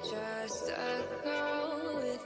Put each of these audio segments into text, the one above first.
Just a girl with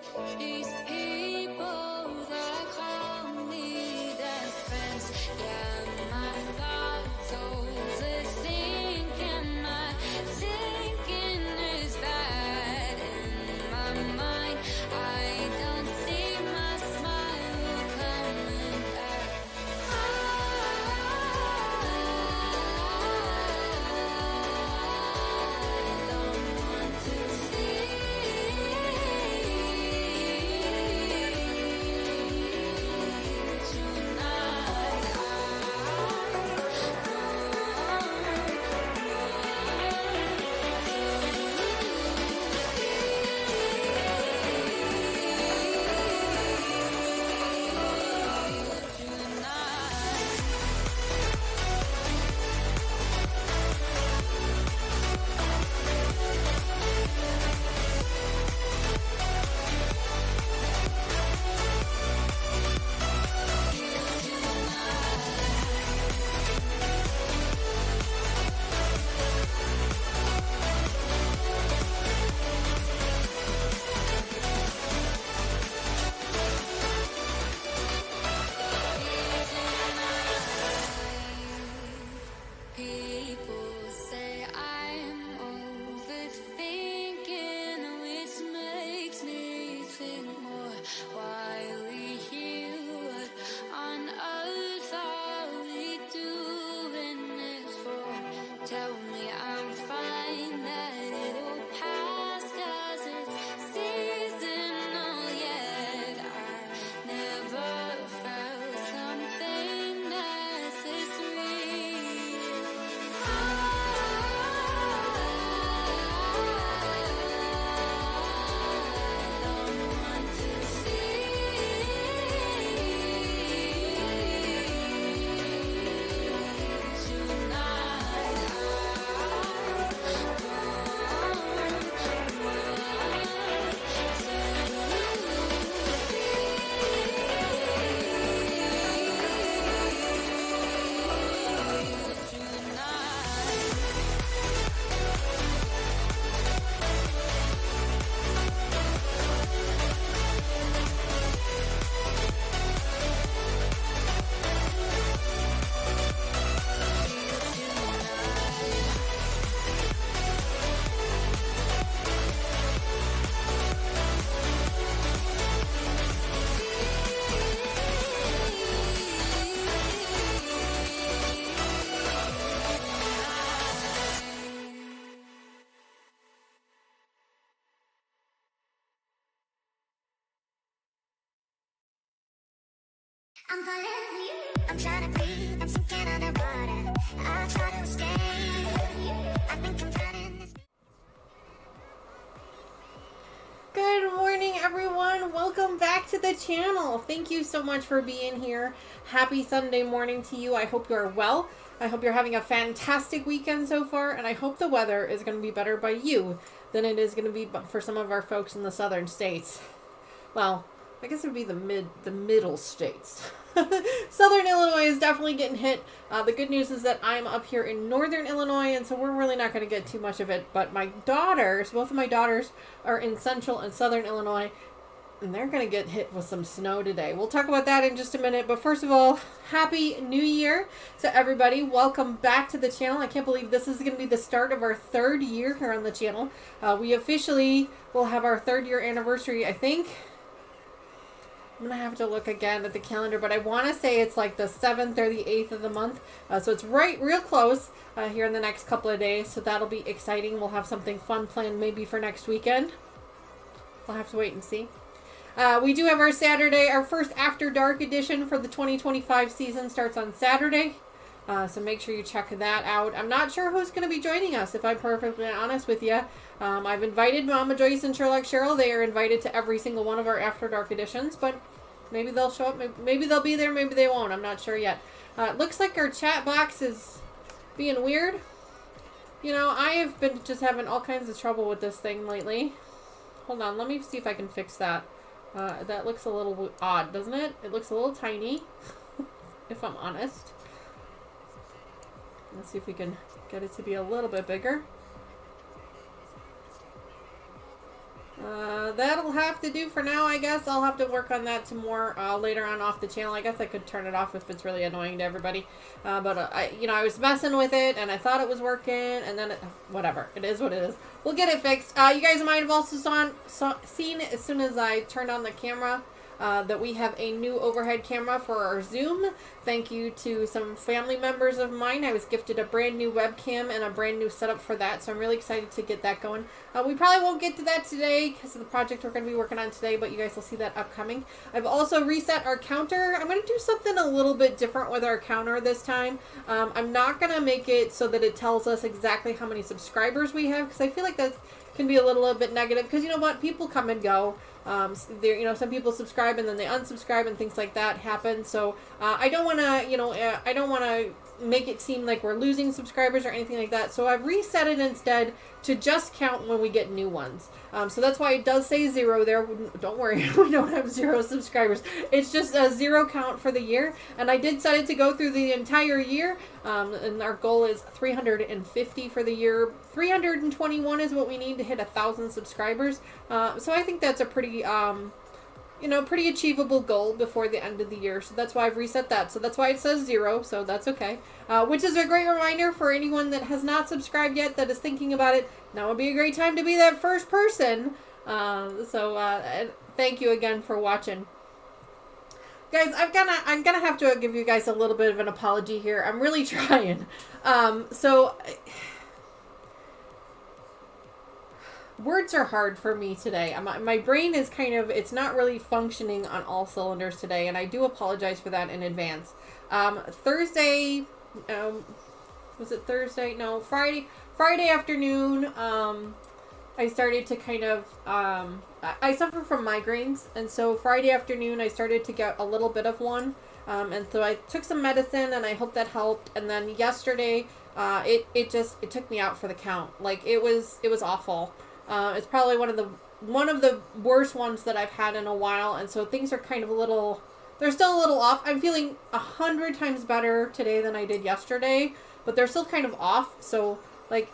I'm falling for you. I'm trying to breathe. I'm sinking underwater. I try to escape. I think I'm drowning this. Good morning, everyone. Welcome back to the channel. Thank you so much for being here. Happy Sunday morning to you. I hope you are well. I hope you're having a fantastic weekend so far, and I hope the weather is going to be better by you than it is going to be for some of our folks in the southern states. Well, I guess it would be the middle states. Southern Illinois is definitely getting hit. The good news is that I'm up here in northern Illinois, and so we're really not going to get too much of it. But my daughters, both of my daughters, are in central and southern Illinois, and they're going to get hit with some snow today. We'll talk about that in just a minute. But first of all, Happy New Year to everybody. Welcome back to the channel. I can't believe this is going to be the start of our third year here on the channel. We officially will have our third year anniversary, I think. I'm going to have to look again at the calendar, but I want to say it's like the 7th or the 8th of the month. So it's real close here in the next couple of days. So that'll be exciting. We'll have something fun planned maybe for next weekend. We'll have to wait and see. We do have our Saturday, our first After Dark edition for the 2025 season starts on Saturday. So make sure you check that out. I'm not sure who's going to be joining us, if I'm perfectly honest with you. I've invited Mama Joyce and Sherlock Cheryl. They are invited to every single one of our After Dark editions, but maybe they'll show up. Maybe they'll be there. Maybe they won't. I'm not sure yet. Looks like our chat box is being weird. You know, I have been just having all kinds of trouble with this thing lately. Hold on. Let me see if I can fix that. That looks a little odd, doesn't it? It looks a little tiny, if I'm honest. Let's see if we can get it to be a little bit bigger. That'll have to do for now, I guess. I'll have to work on that some more later on off the channel. I guess I could turn it off if it's really annoying to everybody. I was messing with it, and I thought it was working, and then whatever. It is what it is. We'll get it fixed. You guys might have also seen as soon as I turned on the camera that we have a new overhead camera for our Zoom. Thank you to some family members of mine. I was gifted a brand new webcam and a brand new setup for that, so I'm really excited to get that going. We probably won't get to that today because of the project we're going to be working on today, but you guys will see that upcoming. I've also reset our counter. I'm going to do something a little bit different with our counter this time. I'm not going to make it so that it tells us exactly how many subscribers we have, because I feel like that can be a little bit negative, because you know what, people come and go. Some people subscribe and then they unsubscribe and things like that happen. So I don't want to, I don't want to make it seem like we're losing subscribers or anything like that. So I've reset it instead to just count when we get new ones. So that's why it does say 0 there. Don't worry, we don't have 0 subscribers. It's just a 0 count for the year. And I did set it to go through the entire year. And our goal is 350 for the year. 321 is what we need to hit 1,000 subscribers. So I think that's a pretty pretty achievable goal before the end of the year. So that's why I've reset that. So that's why it says 0. So that's okay. Which is a great reminder for anyone that has not subscribed yet, that is thinking about it. Now would be a great time to be that first person. And thank you again for watching. Guys, I'm gonna have to give you guys a little bit of an apology here. I'm really trying. Words are hard for me today. My brain is it's not really functioning on all cylinders today, and I do apologize for that in advance. Thursday, was it Thursday? No, Friday afternoon, I started to I suffer from migraines, and so Friday afternoon I started to get a little bit of one, and so I took some medicine, and I hope that helped. And then yesterday, it took me out for the count. Like, it was awful. It's probably one of the worst ones that I've had in a while, and so things are they're still a little off. I'm feeling 100 times better today than I did yesterday, but they're still kind of off. So, like,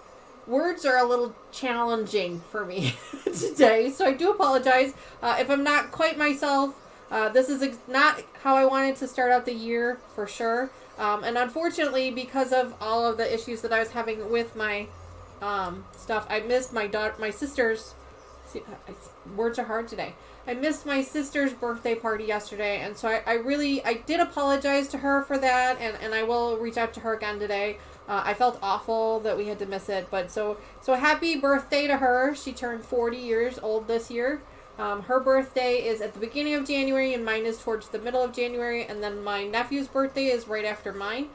words are a little challenging for me today, so I do apologize if I'm not quite myself. This is not how I wanted to start out the year, for sure. And unfortunately, because of all of the issues that I was having with my stuff, I missed my sister's. Words are hard today. I missed my sister's birthday party yesterday, and so I did apologize to her for that, and I will reach out to her again today. I felt awful that we had to miss it, but so happy birthday to her. She turned 40 years old this year. Her birthday is at the beginning of January, and mine is towards the middle of January, and then my nephew's birthday is right after mine.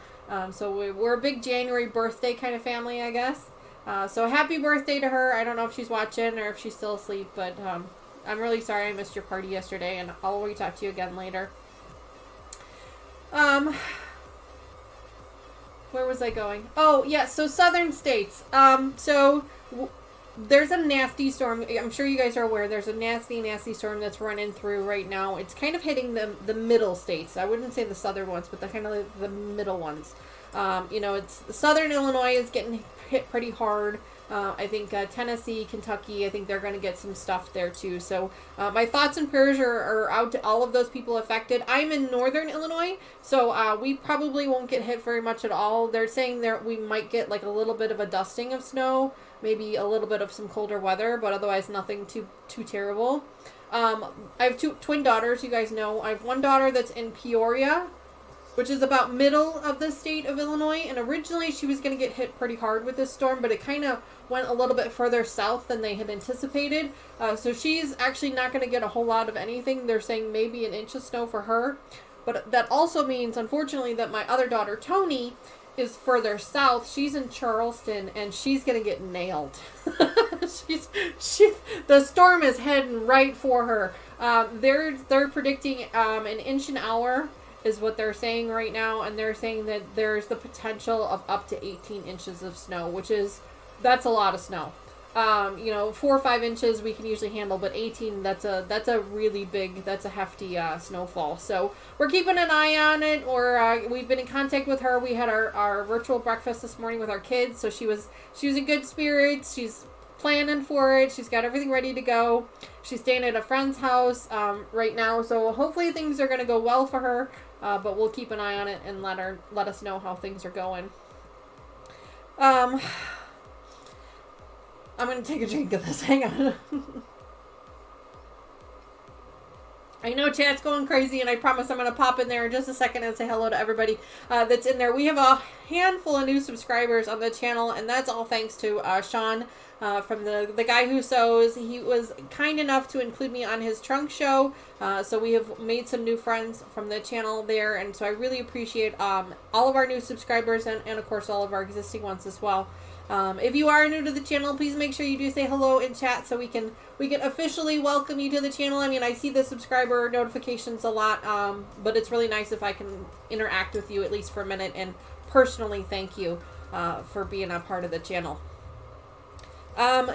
So we're a big January birthday kind of family, I guess. So happy birthday to her. I don't know if she's watching or if she's still asleep, but I'm really sorry I missed your party yesterday, and I'll re-talk to you again later. Where was I going? Oh, yeah, so southern states. There's a nasty storm. I'm sure you guys are aware. There's a nasty, nasty storm that's running through right now. It's kind of hitting the middle states. I wouldn't say the southern ones, but the kind of the middle ones. It's southern Illinois is getting hit pretty hard. I think Tennessee, Kentucky, I think they're going to get some stuff there too. So my thoughts and prayers are out to all of those people affected. I'm in northern Illinois, so we probably won't get hit very much at all. They're saying that we might get like a little bit of a dusting of snow, maybe a little bit of some colder weather, but otherwise nothing too terrible. I have two twin daughters, you guys know. I have one daughter that's in Peoria, which is about middle of the state of Illinois, and originally she was going to get hit pretty hard with this storm, but it kind of went a little bit further south than they had anticipated. So she's actually not going to get a whole lot of anything. They're saying maybe an inch of snow for her, but that also means, unfortunately, that my other daughter, Tony, is further south. She's in Charleston, and she's going to get nailed. The storm is heading right for her. They're predicting an inch an hour is what they're saying right now, and they're saying that there's the potential of up to 18 inches of snow, that's a lot of snow. 4 or 5 inches we can usually handle, but 18, that's a really big, that's a hefty snowfall. So we're keeping an eye on it, or we've been in contact with her. We had our virtual breakfast this morning with our kids, so she was in good spirits. She's planning for it. She's got everything ready to go. She's staying at a friend's house right now, so hopefully things are going to go well for her. But we'll keep an eye on it and let us know how things are going. I'm going to take a drink of this. Hang on. I know chat's going crazy, and I promise I'm going to pop in there in just a second and say hello to everybody that's in there. We have a handful of new subscribers on the channel, and that's all thanks to Sean from the Guy Who Sews. He was kind enough to include me on his trunk show, so we have made some new friends from the channel there, and so I really appreciate all of our new subscribers and of course all of our existing ones as well. If you are new to the channel, please make sure you do say hello in chat so we can officially welcome you to the channel. I mean, I see the subscriber notifications a lot, but it's really nice if I can interact with you at least for a minute and personally thank you for being a part of the channel.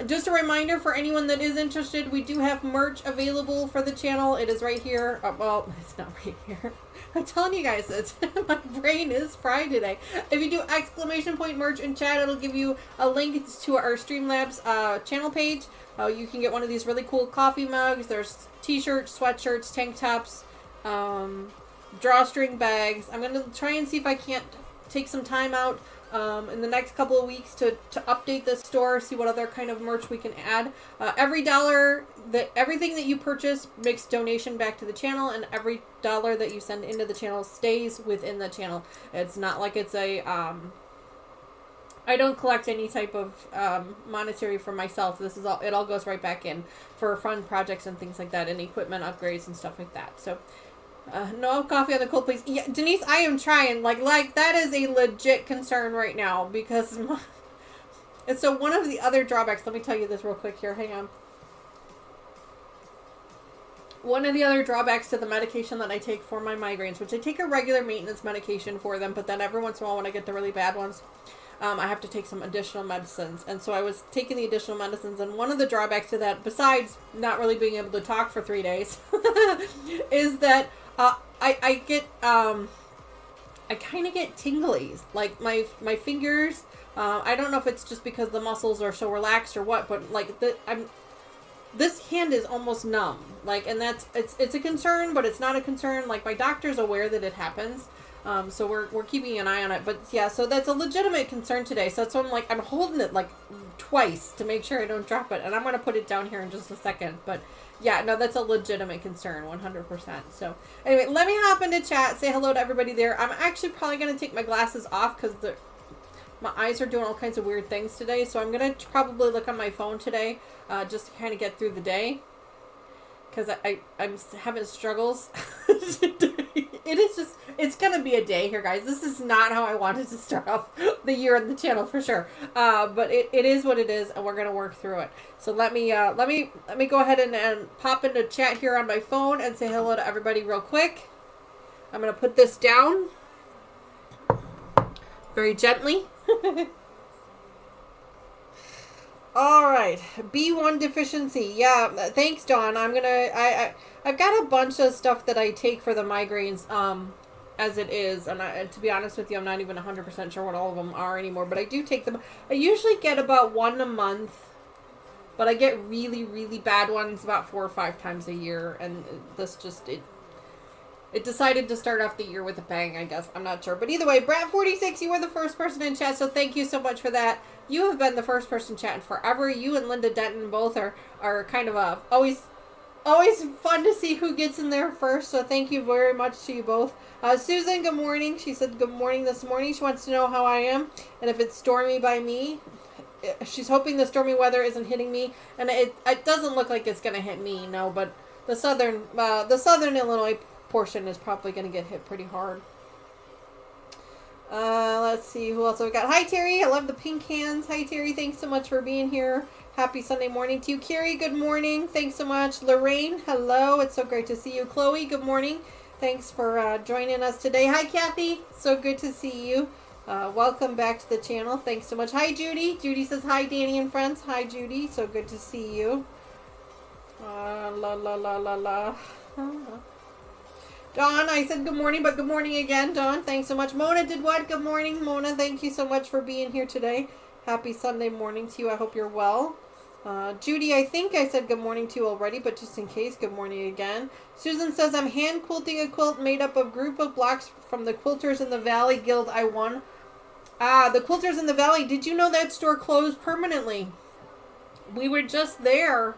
Just a reminder for anyone that is interested, we do have merch available for the channel. It is right here. Well, it's not right here. I'm telling you guys this. My brain is fried today. If you do ! merch in chat, it'll give you a link to our Streamlabs channel page. You can get one of these really cool coffee mugs. There's t-shirts, sweatshirts, tank tops, drawstring bags. I'm going to try and see if I can't take some time out in the next couple of weeks to update the store, see what other kind of merch we can add. Everything that you purchase makes donation back to the channel, and every dollar that you send into the channel stays within the channel. It's not like it's a I don't collect any type of monetary for myself. This is all, it all goes right back in for fun projects and things like that, and equipment upgrades and stuff like that. So no coffee on the cold, please. Yeah, Denise, I am trying. Like that is a legit concern right now, because and so one of the other drawbacks, let me tell you this real quick here. Hang on. One of the other drawbacks to the medication that I take for my migraines, which I take a regular maintenance medication for them, but then every once in a while when I get the really bad ones, I have to take some additional medicines. And so I was taking the additional medicines, and one of the drawbacks to that, besides not really being able to talk for 3 days, is that I get I kind of get tinglies, like my fingers. I don't know if it's just because the muscles are so relaxed or what, but like this hand is almost numb. Like, and it's a concern, but it's not a concern. Like, my doctor's aware that it happens. So we're keeping an eye on it. But yeah, so that's a legitimate concern today. So that's why I'm holding it like twice to make sure I don't drop it. And I'm going to put it down here in just a second. But yeah, no, that's a legitimate concern, 100%. So anyway, let me hop into chat, say hello to everybody there. I'm actually probably going to take my glasses off because my eyes are doing all kinds of weird things today. So I'm going to probably look on my phone today just to kind of get through the day. because I'm having struggles. It is just, it's gonna be a day here, guys. This is not how I wanted to start off the year on the channel for sure. But it is what it is, and we're gonna work through it. So let me go ahead and pop into chat here on my phone and say hello to everybody real quick. I'm gonna put this down very gently. All right, B1 deficiency. Yeah, thanks, Dawn. I've got a bunch of stuff that I take for the migraines, as it is, and to be honest with you, I'm not even 100% sure what all of them are anymore. But I do take them. I usually get about one a month, but I get really, really bad ones about 4 or 5 times a year, and this just it decided to start off the year with a bang, I guess. I'm not sure. But either way, Brat46, you were the first person in chat, so thank you so much for that. You have been the first person chatting forever. You and Linda Denton both are kind of always fun to see who gets in there first, so thank you very much to you both. Susan, good morning. She said good morning this morning. She wants to know how I am and if it's stormy by me. She's hoping the stormy weather isn't hitting me, and it doesn't look like it's going to hit me, no, but the southern Illinois portion is probably going to get hit pretty hard. Let's see who else we got. Hi Terry, I love the pink hands. Hi Terry, thanks so much for being here. Happy Sunday morning to you. Carrie, good morning. Thanks so much. Lorraine, hello. It's so great to see you. Chloe, good morning. Thanks for joining us today. Hi Kathy, so good to see you. Welcome back to the channel. Thanks so much. Hi Judy. Judy says hi Danny and friends. Hi Judy, so good to see you. Dawn, I said good morning, but good morning again, Dawn. Thanks so much. Mona did what? Good morning, Mona. Thank you so much for being here today. Happy Sunday morning to you. I hope you're well. Judy, I think I said good morning to you already, but just in case, good morning again. Susan says, I'm hand quilting a quilt made up of group of blocks from the Quilters in the Valley Guild I won. The Quilters in the Valley. Did you know that store closed permanently? We were just there.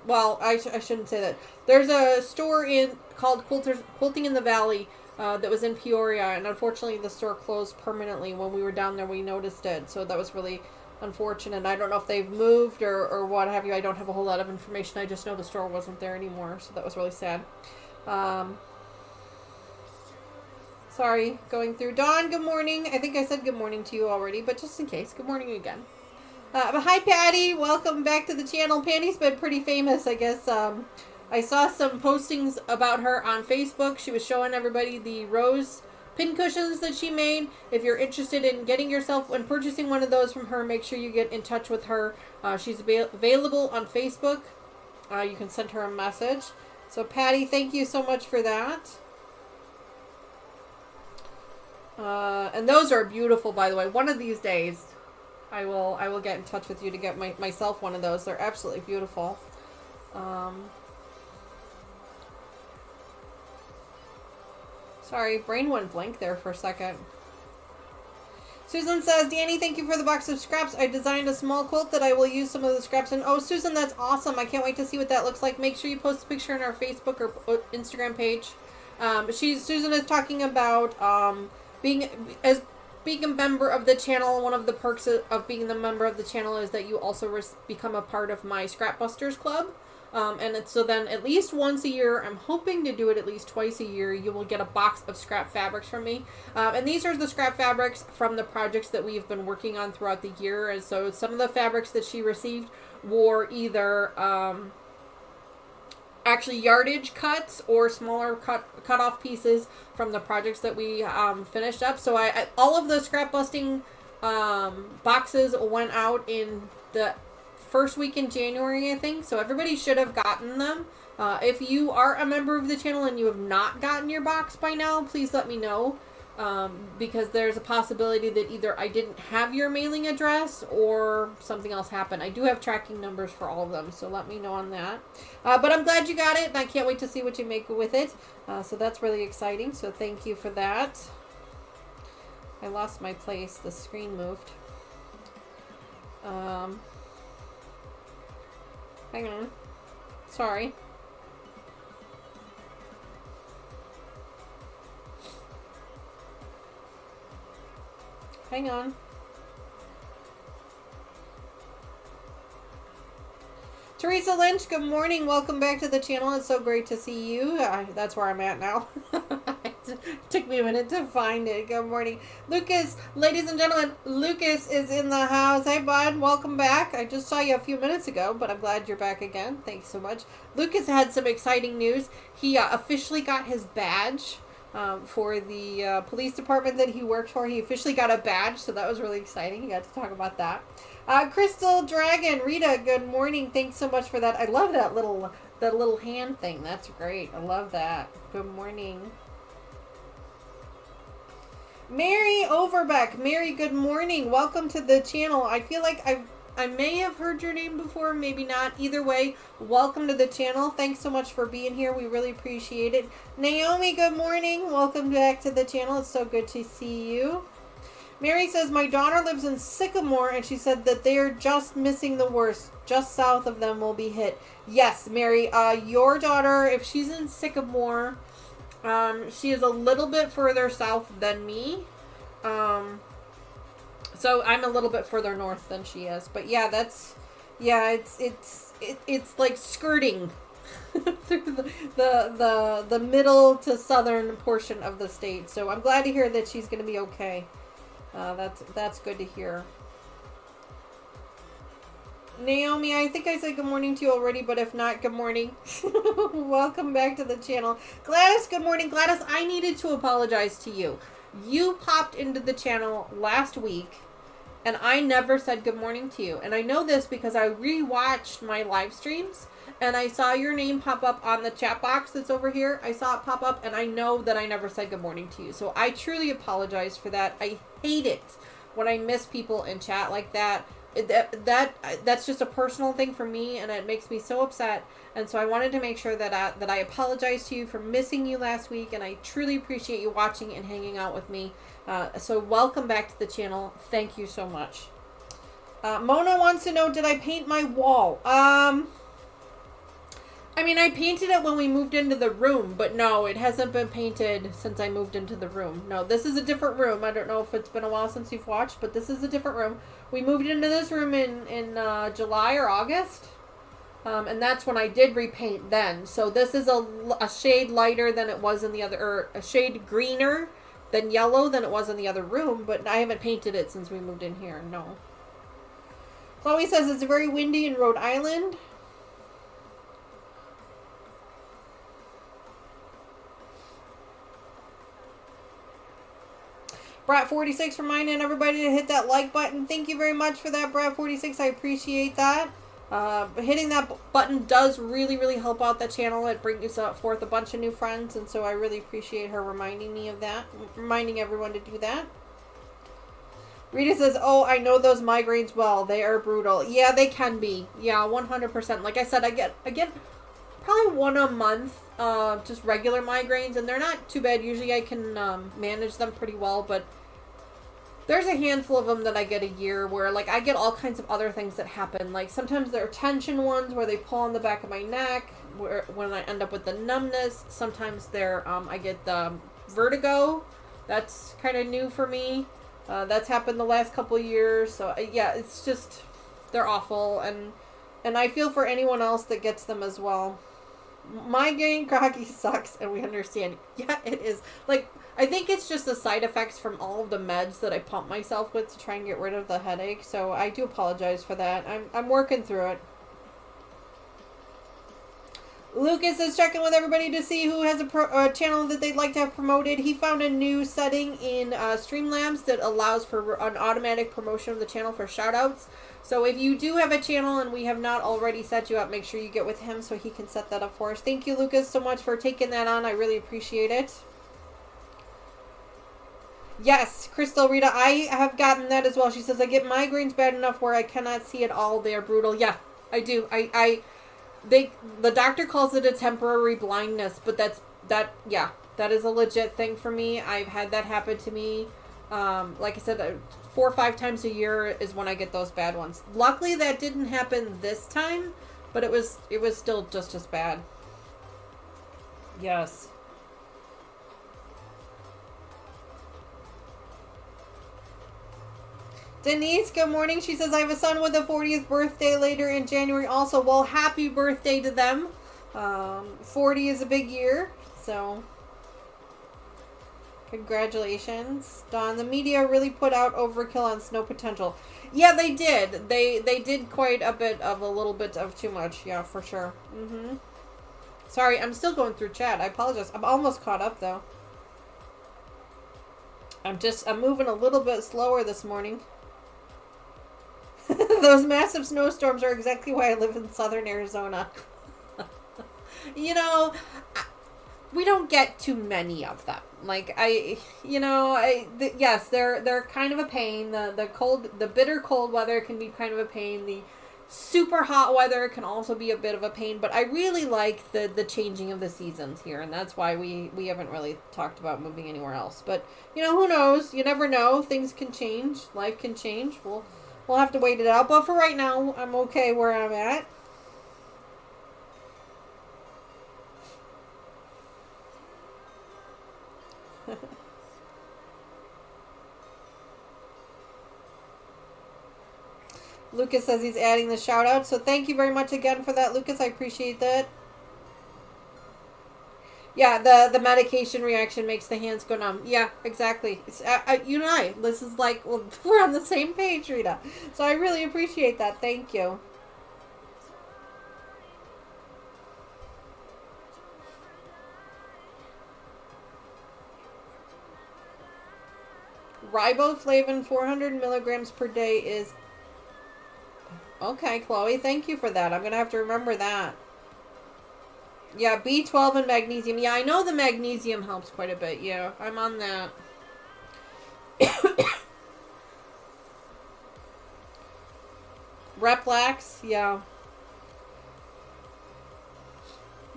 Well, I shouldn't say that. There's a store called Quilting in the Valley that was in Peoria, and unfortunately the store closed permanently. When we were down there, we noticed it, so that was really unfortunate. I don't know if they've moved or what have you. I don't have a whole lot of information. I just know the store wasn't there anymore, so that was really sad. Sorry, going through. Dawn, good morning. I think I said good morning to you already, but just in case, good morning again. But hi, Patty. Welcome back to the channel. Patty's been pretty famous, I guess. I saw some postings about her on Facebook. She was showing everybody the rose pincushions that she made. If you're interested in getting yourself and purchasing one of those from her, make sure you get in touch with her. She's available on Facebook. You can send her a message. So, Patty, thank you so much for that. And those are beautiful, by the way. One of these days, I will get in touch with you to get myself one of those. They're absolutely beautiful. Sorry, brain went blank there for a second. Susan says, Danny, thank you for the box of scraps. I designed a small quilt that I will use some of the scraps in. Oh, Susan, that's awesome. I can't wait to see what that looks like. Make sure you post a picture on our Facebook or Instagram page. Susan is talking about being a member of the channel. One of the perks of being the member of the channel is that you also become a part of my Scrapbusters Club. So then at least once a year, I'm hoping to do it at least twice a year, you will get a box of scrap fabrics from me. And these are the scrap fabrics from the projects that we've been working on throughout the year. And so some of the fabrics that she received were either actually yardage cuts or smaller cut off pieces from the projects that we finished up. So all of the scrap busting boxes went out in the first week in January, I think. So everybody should have gotten them. If you are a member of the channel and you have not gotten your box by now, please let me know. Because there's a possibility that either I didn't have your mailing address or something else happened. I do have tracking numbers for all of them, so let me know on that. But I'm glad you got it, and I can't wait to see what you make with it. So that's really exciting, so thank you for that. I lost my place. The screen moved. Hang on. Sorry. Hang on. Teresa Lynch, good morning. Welcome back to the channel. It's so great to see you. That's where I'm at now. It took me a minute to find it. Good morning. Lucas, ladies and gentlemen, Lucas is in the house. Hey, bud. Welcome back. I just saw you a few minutes ago, but I'm glad you're back again. Thanks so much. Lucas had some exciting news. He officially got his badge. For the police department that he worked for. He officially got a badge, so that was really exciting. He got to talk about that. Crystal Dragon, Rita, good morning. Thanks so much for that. I love that little hand thing. That's great. I love that. Good morning. Mary Overbeck. Mary, good morning. Welcome to the channel. I feel like I may have heard your name before, maybe not. Either way, welcome to the channel. Thanks so much for being here. We really appreciate it. Naomi, good morning. Welcome back to the channel. It's so good to see you. Mary says, my daughter lives in Sycamore, and she said that they are just missing the worst. Just south of them will be hit. Yes, Mary, your daughter, if she's in Sycamore, she is a little bit further south than me. So I'm a little bit further north than she is, but yeah, it's like skirting through the middle to southern portion of the state. So I'm glad to hear that she's going to be okay. That's good to hear. Naomi, I think I said good morning to you already, but if not, good morning. Welcome back to the channel. Gladys, good morning. Gladys, I needed to apologize to you. You popped into the channel last week, and I never said good morning to you. And I know this because I rewatched my live streams, and I saw your name pop up on the chat box that's over here. I saw it pop up, and I know that I never said good morning to you. So I truly apologize for that. I hate it when I miss people in chat like that. That's just a personal thing for me, and it makes me so upset. And so I wanted to make sure that I apologize to you for missing you last week, and I truly appreciate you watching and hanging out with me. So welcome back to the channel. Thank you so much. Mona wants to know, did I paint my wall? I mean, I painted it when we moved into the room, but no, it hasn't been painted since I moved into the room. No, this is a different room. I don't know if it's been a while since you've watched, but this is a different room. We moved into this room in July or August, and that's when I did repaint then. So this is a shade lighter than it was in the other, or a shade greener than yellow than it was in the other room, but I haven't painted it since we moved in here, no. Chloe says it's very windy in Rhode Island. Brat46 reminding everybody to hit that like button. Thank you very much for that, Brat46. I appreciate that. Hitting that button does really, really help out the channel. It brings forth a bunch of new friends, and so I really appreciate her reminding me of that. Reminding everyone to do that. Rita says, oh, I know those migraines well. They are brutal. Yeah, they can be. Yeah, 100%. Like I said, I get probably one a month, just regular migraines, and they're not too bad. Usually I can manage them pretty well, but there's a handful of them that I get a year where, like, I get all kinds of other things that happen. Like, sometimes there are tension ones where they pull on the back of my neck, when I end up with the numbness. Sometimes I get the vertigo. That's kind of new for me. That's happened the last couple of years. So, yeah, it's just, they're awful, and I feel for anyone else that gets them as well. Migraine groggy sucks, and we understand. Yeah, it is. Like, I think it's just the side effects from all of the meds that I pump myself with to try and get rid of the headache. So I do apologize for that. I'm working through it. Lucas is checking with everybody to see who has a channel that they'd like to have promoted. He found a new setting in Streamlabs that allows for an automatic promotion of the channel for shoutouts. So if you do have a channel and we have not already set you up, make sure you get with him so he can set that up for us. Thank you, Lucas, so much for taking that on. I really appreciate it. Yes, Crystal, Rita, I have gotten that as well. She says, I get migraines bad enough where I cannot see at all. They are brutal. Yeah, I do. The doctor calls it a temporary blindness, but that is a legit thing for me. I've had that happen to me. Like I said, 4 or 5 times a year is when I get those bad ones. Luckily, that didn't happen this time, but it was still just as bad. Yes. Denise, good morning. She says, I have a son with a 40th birthday later in January also. Well, happy birthday to them. 40 is a big year, so congratulations. Dawn, the media really put out overkill on Snow Potential. Yeah, they did. They did quite a little bit of too much. Yeah, for sure. Sorry, I'm still going through chat. I apologize. I'm almost caught up, though. I'm moving a little bit slower this morning. Those massive snowstorms are exactly why I live in southern Arizona. You know, we don't get too many of them. Like, yes, they're kind of a pain. The bitter cold weather can be kind of a pain. The super hot weather can also be a bit of a pain. But I really like the changing of the seasons here, and that's why we haven't really talked about moving anywhere else. But, who knows? You never know. Things can change. Life can change. We'll have to wait it out. But for right now, I'm okay where I'm at. Lucas says he's adding the shout out. So thank you very much again for that, Lucas. I appreciate that. Yeah, the medication reaction makes the hands go numb. Yeah, exactly. It's, you and I, this is like, well, we're on the same page, Rita. So I really appreciate that. Thank you. Riboflavin 400 milligrams per day is... Okay, Chloe, thank you for that. I'm going to have to remember that. Yeah, B12 and magnesium. Yeah, I know the magnesium helps quite a bit. Yeah, I'm on that. Replax, yeah.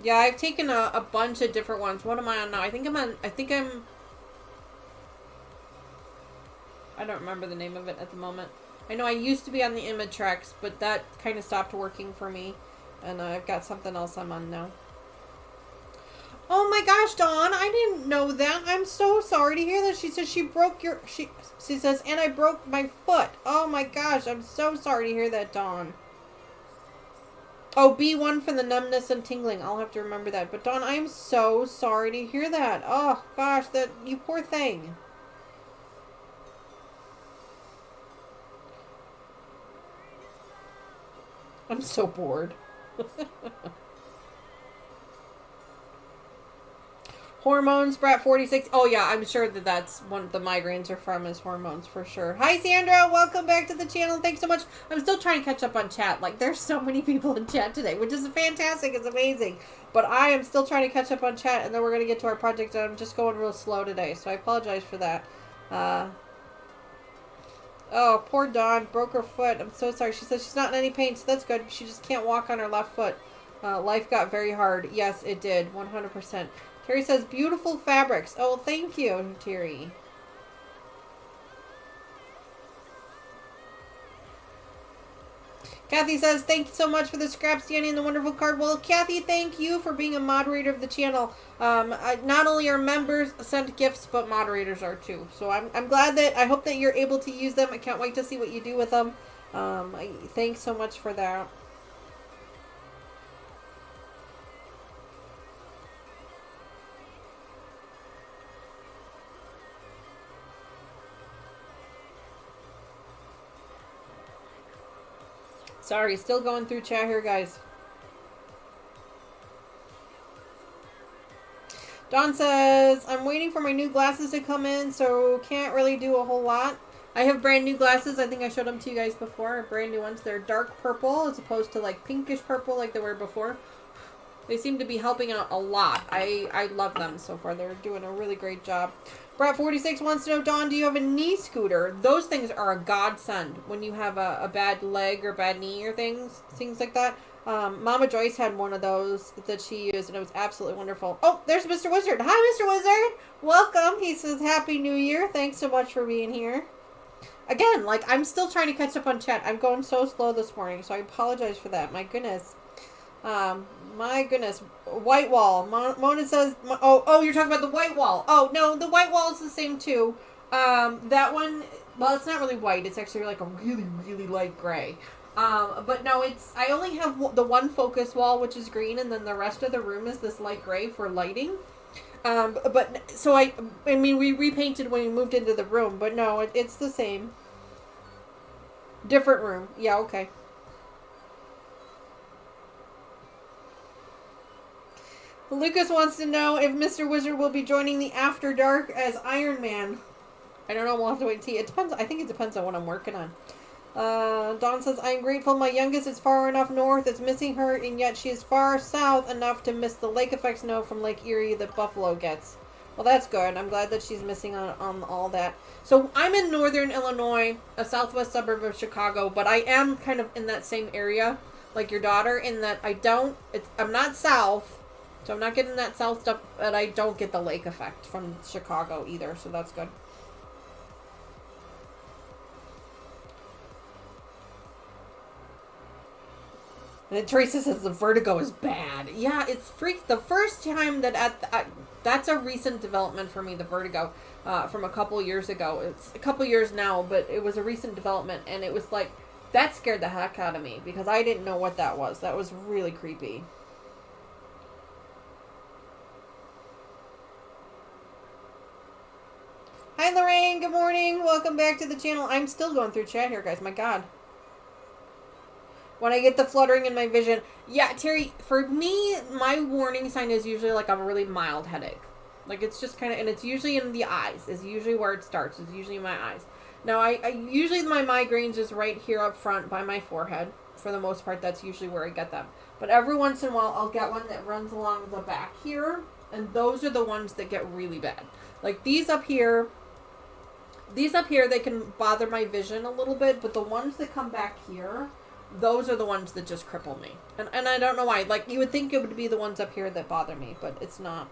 Yeah, I've taken a bunch of different ones. What am I on now? I don't remember the name of it at the moment. I know I used to be on the Imitrex, but that kind of stopped working for me. And I've got something else I'm on now. Oh my gosh, Dawn, I didn't know that. I'm so sorry to hear that. She says she says, and I broke my foot. Oh my gosh, I'm so sorry to hear that, Dawn. Oh, B1 for the numbness and tingling. I'll have to remember that. But Dawn, I'm so sorry to hear that. Oh gosh, you poor thing. I'm so bored. Hormones, Brat 46. Oh yeah, I'm sure that's one the migraines are from is hormones for sure. Hi Sandra, welcome back to the channel. Thanks so much. I'm still trying to catch up on chat. Like there's so many people in chat today, which is fantastic. It's amazing. But I am still trying to catch up on chat, and then we're gonna get to our project. And I'm just going real slow today, so I apologize for that. Oh, poor Dawn broke her foot. I'm so sorry. She says she's not in any pain, so that's good. She just can't walk on her left foot. Life got very hard. Yes, it did. 100%. Terry says, beautiful fabrics. Oh, well, thank you, Terry. Kathy says, thank you so much for the scraps, Danny, and the wonderful card. Well, Kathy, thank you for being a moderator of the channel. Not only are members sent gifts, but moderators are too. So I'm glad that, I hope that you're able to use them. I can't wait to see what you do with them. Thanks so much for that. Sorry, still going through chat here, guys. Dawn says, I'm waiting for my new glasses to come in, so can't really do a whole lot. I have brand new glasses. I think I showed them to you guys before. Brand new ones. They're dark purple as opposed to like pinkish purple like they were before. They seem to be helping out a lot. I love them so far. They're doing a really great job. Brat46 wants to know, Dawn, do you have a knee scooter? Those things are a godsend when you have a bad leg or bad knee or things like that. Mama Joyce had one of those that she used, and it was absolutely wonderful. Oh, there's Mr. Wizard. Hi, Mr. Wizard. Welcome. He says, Happy New Year. Thanks so much for being here. Again, like, I'm still trying to catch up on chat. I'm going so slow this morning, so I apologize for that. My goodness. My goodness. White wall. Mona says, oh, you're talking about the white wall. Oh, no, the white wall is the same too. That one, well, it's not really white. It's actually like a really, really light gray. But no, I only have the one focus wall, which is green, and then the rest of the room is this light gray for lighting. But so I mean, we repainted when we moved into the room, but no, it's the same. Different room. Yeah, okay. Lucas wants to know if Mr. Wizard will be joining the After Dark as Iron Man. I don't know. We'll have to wait and see. It depends. I think it depends on what I'm working on. Dawn says, I'm grateful my youngest is far enough north, it's missing her, and yet she is far south enough to miss the lake effect snow from Lake Erie that Buffalo gets. Well, that's good. I'm glad that she's missing on all that. So I'm in northern Illinois, a southwest suburb of Chicago, but I am kind of in that same area, like your daughter, in that I'm not south, so I'm not getting that south stuff, but I don't get the lake effect from Chicago either, so that's good. And Teresa says the vertigo is bad. Yeah, it's the first time that that's a recent development for me, the vertigo, from a couple years ago. It's a couple years now, but it was a recent development, and it was like, that scared the heck out of me, because I didn't know what that was. That was really creepy. Hi, Lorraine. Good morning. Welcome back to the channel. I'm still going through chat here, guys. My God. When I get the fluttering in my vision. Yeah, Terry, for me, my warning sign is usually like a really mild headache. Like, it's just kind of, and it's usually in the eyes. Is usually where it starts. It's usually in my eyes. Now, I usually my migraines is right here up front by my forehead. For the most part, that's usually where I get them. But every once in a while, I'll get one that runs along the back here. And those are the ones that get really bad. Like, these up here, they can bother my vision a little bit. But the ones that come back here, those are the ones that just cripple me. And I don't know why. Like, you would think it would be the ones up here that bother me, but it's not.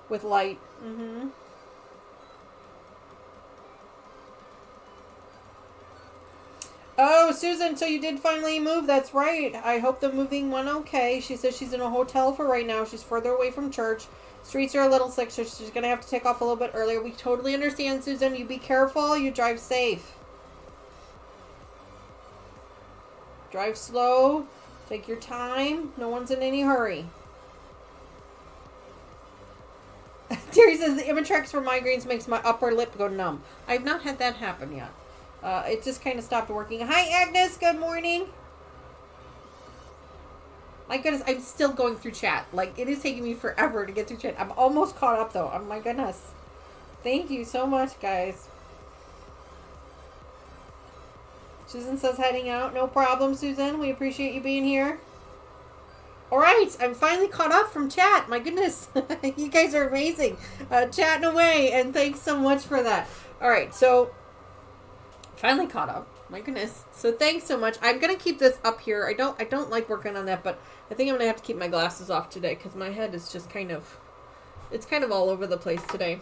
With light. Mm-hmm. Oh, Susan, so you did finally move. That's right. I hope the moving went okay. She says she's in a hotel for right now. She's further away from church. Streets are a little slick, so she's going to have to take off a little bit earlier. We totally understand, Susan. You be careful. You drive safe. Drive slow. Take your time. No one's in any hurry. Terry says the Imitrex for migraines makes my upper lip go numb. I've not had that happen yet. It just kind of stopped working. Hi, Agnes. Good morning. My goodness, I'm still going through chat. Like, it is taking me forever to get through chat. I'm almost caught up, though. Oh, my goodness. Thank you so much, guys. Susan says heading out. No problem, Susan. We appreciate you being here. All right. I'm finally caught up from chat. My goodness. You guys are amazing. Chatting away, and thanks so much for that. All right. So, finally caught up. My goodness. So thanks so much. I'm going to keep this up here. I don't like working on that, but I think I'm going to have to keep my glasses off today because my head is just it's kind of all over the place today.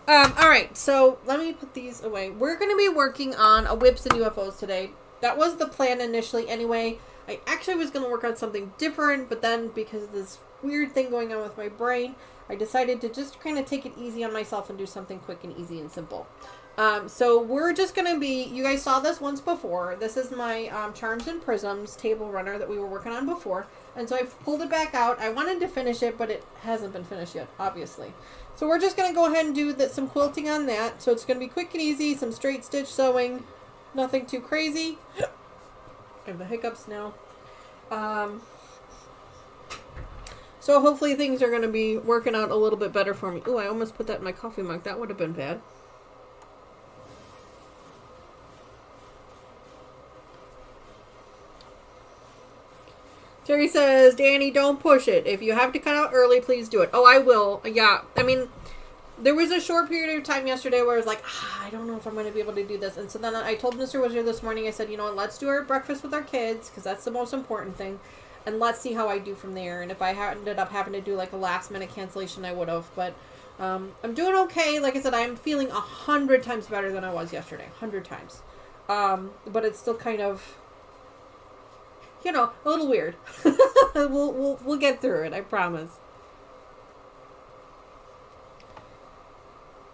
All right. So let me put these away. We're going to be working on a whips and UFOs today. That was the plan initially anyway. I actually was going to work on something different, but then because of this weird thing going on with my brain, I decided to just kind of take it easy on myself and do something quick and easy and simple. So we're just going to be, you guys saw this once before. This is my Charms and Prisms table runner that we were working on before. And so I've pulled it back out. I wanted to finish it, but it hasn't been finished yet, obviously. So we're just going to go ahead and do some quilting on that. So it's going to be quick and easy, some straight stitch sewing, nothing too crazy. I have the hiccups now. So hopefully things are going to be working out a little bit better for me. Oh, I almost put that in my coffee mug. That would have been bad. Terry says, Danny, don't push it. If you have to cut out early, please do it. Oh, I will. Yeah. I mean, there was a short period of time yesterday where I was like, I don't know if I'm going to be able to do this. And so then I told Mr. Wizard this morning, I said, you know what, let's do our breakfast with our kids because that's the most important thing. And let's see how I do from there. And if I ended up having to do like a last minute cancellation, I would have. But I'm doing okay. Like I said, I'm feeling 100 times better than I was yesterday. 100 times. But it's still kind of, you know, a little weird. We'll get through it, I promise.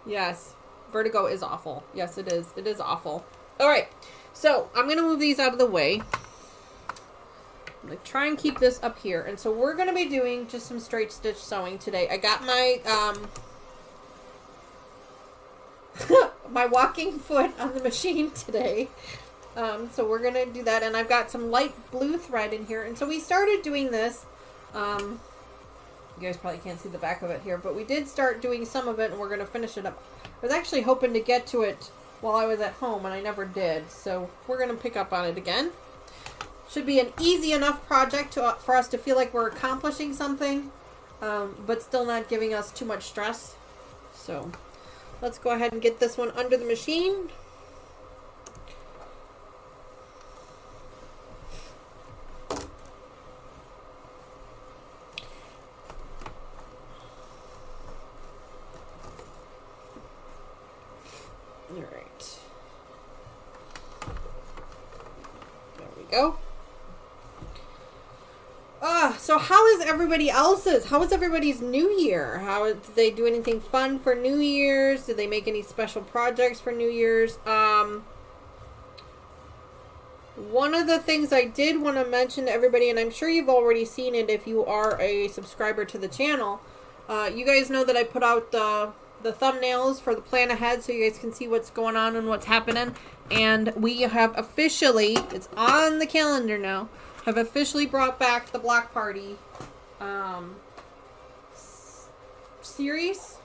Yes. Vertigo is awful. Yes, it is. It is awful. All right. So I'm going to move these out of the way. I'm going to try and keep this up here. And so we're going to be doing just some straight stitch sewing today. I got my, my walking foot on the machine today. So we're going to do that. And I've got some light blue thread in here. And so we started doing this. You guys probably can't see the back of it here, but we did start doing some of it, and we're going to finish it up. I was actually hoping to get to it while I was at home, and I never did. So we're going to pick up on it again. Should be an easy enough project for us to feel like we're accomplishing something, but still not giving us too much stress. So let's go ahead and get this one under the machine. All right. There we go. So how is everybody else's? How was everybody's New Year? Did they do anything fun for New Year's? Did they make any special projects for New Year's? One of the things I did want to mention to everybody, and I'm sure you've already seen it if you are a subscriber to the channel, you guys know that I put out the thumbnails for the plan ahead so you guys can see what's going on and what's happening. And we have officially, it's on the calendar now, have officially brought back the Block Party series.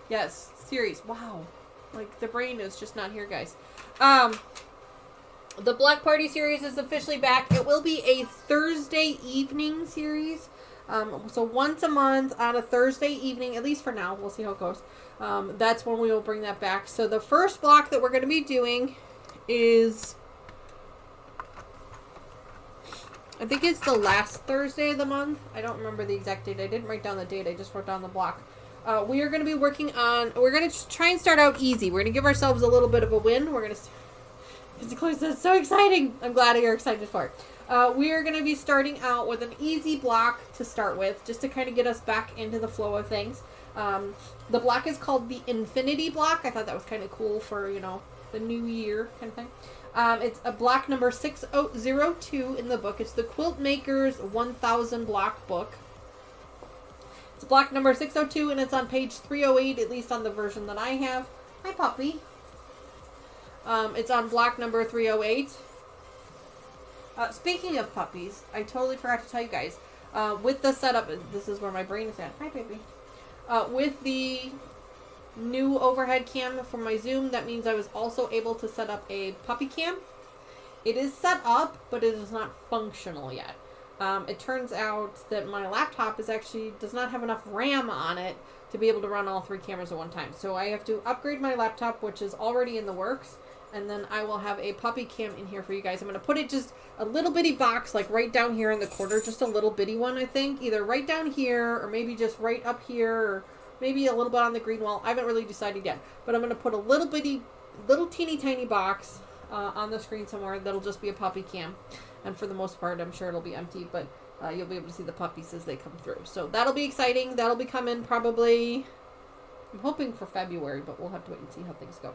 Yes, series. Wow. Like, the brain is just not here, guys. The Block Party series is officially back. It will be a Thursday evening series. So once a month on a Thursday evening, at least for now, we'll see how it goes. That's when we will bring that back. So the first block that we're going to be doing is, I think it's the last Thursday of the month. I don't remember the exact date. I didn't write down the date. I just wrote down the block. We are going to be working on, we're going to try and start out easy. We're going to give ourselves a little bit of a win. We're going to, Chloe says, so exciting. I'm glad you're excited for it. We are going to be starting out with an easy block to start with, just to kind of get us back into the flow of things. The block is called the Infinity Block. I thought that was kind of cool for, you know, the new year kind of thing. It's a block number 6002 in the book. It's the Quilt Maker's 1000 block book. It's block number 602, and it's on page 308, at least on the version that I have. Hi, puppy. It's on block number 308. Speaking of puppies, I totally forgot to tell you guys, with the setup, this is where my brain is at. Hi, baby. With the new overhead cam for my Zoom, that means I was also able to set up a puppy cam. It is set up, but it is not functional yet. It turns out that my laptop does not have enough RAM on it to be able to run all three cameras at one time. So I have to upgrade my laptop, which is already in the works. And then I will have a puppy cam in here for you guys. I'm going to put it just a little bitty box, like right down here in the corner. Just a little bitty one, I think. Either right down here, or maybe just right up here, or maybe a little bit on the green wall. I haven't really decided yet. But I'm going to put a little teeny tiny box on the screen somewhere that'll just be a puppy cam. And for the most part, I'm sure it'll be empty. But you'll be able to see the puppies as they come through. So that'll be exciting. That'll be coming probably, I'm hoping for February. But we'll have to wait and see how things go.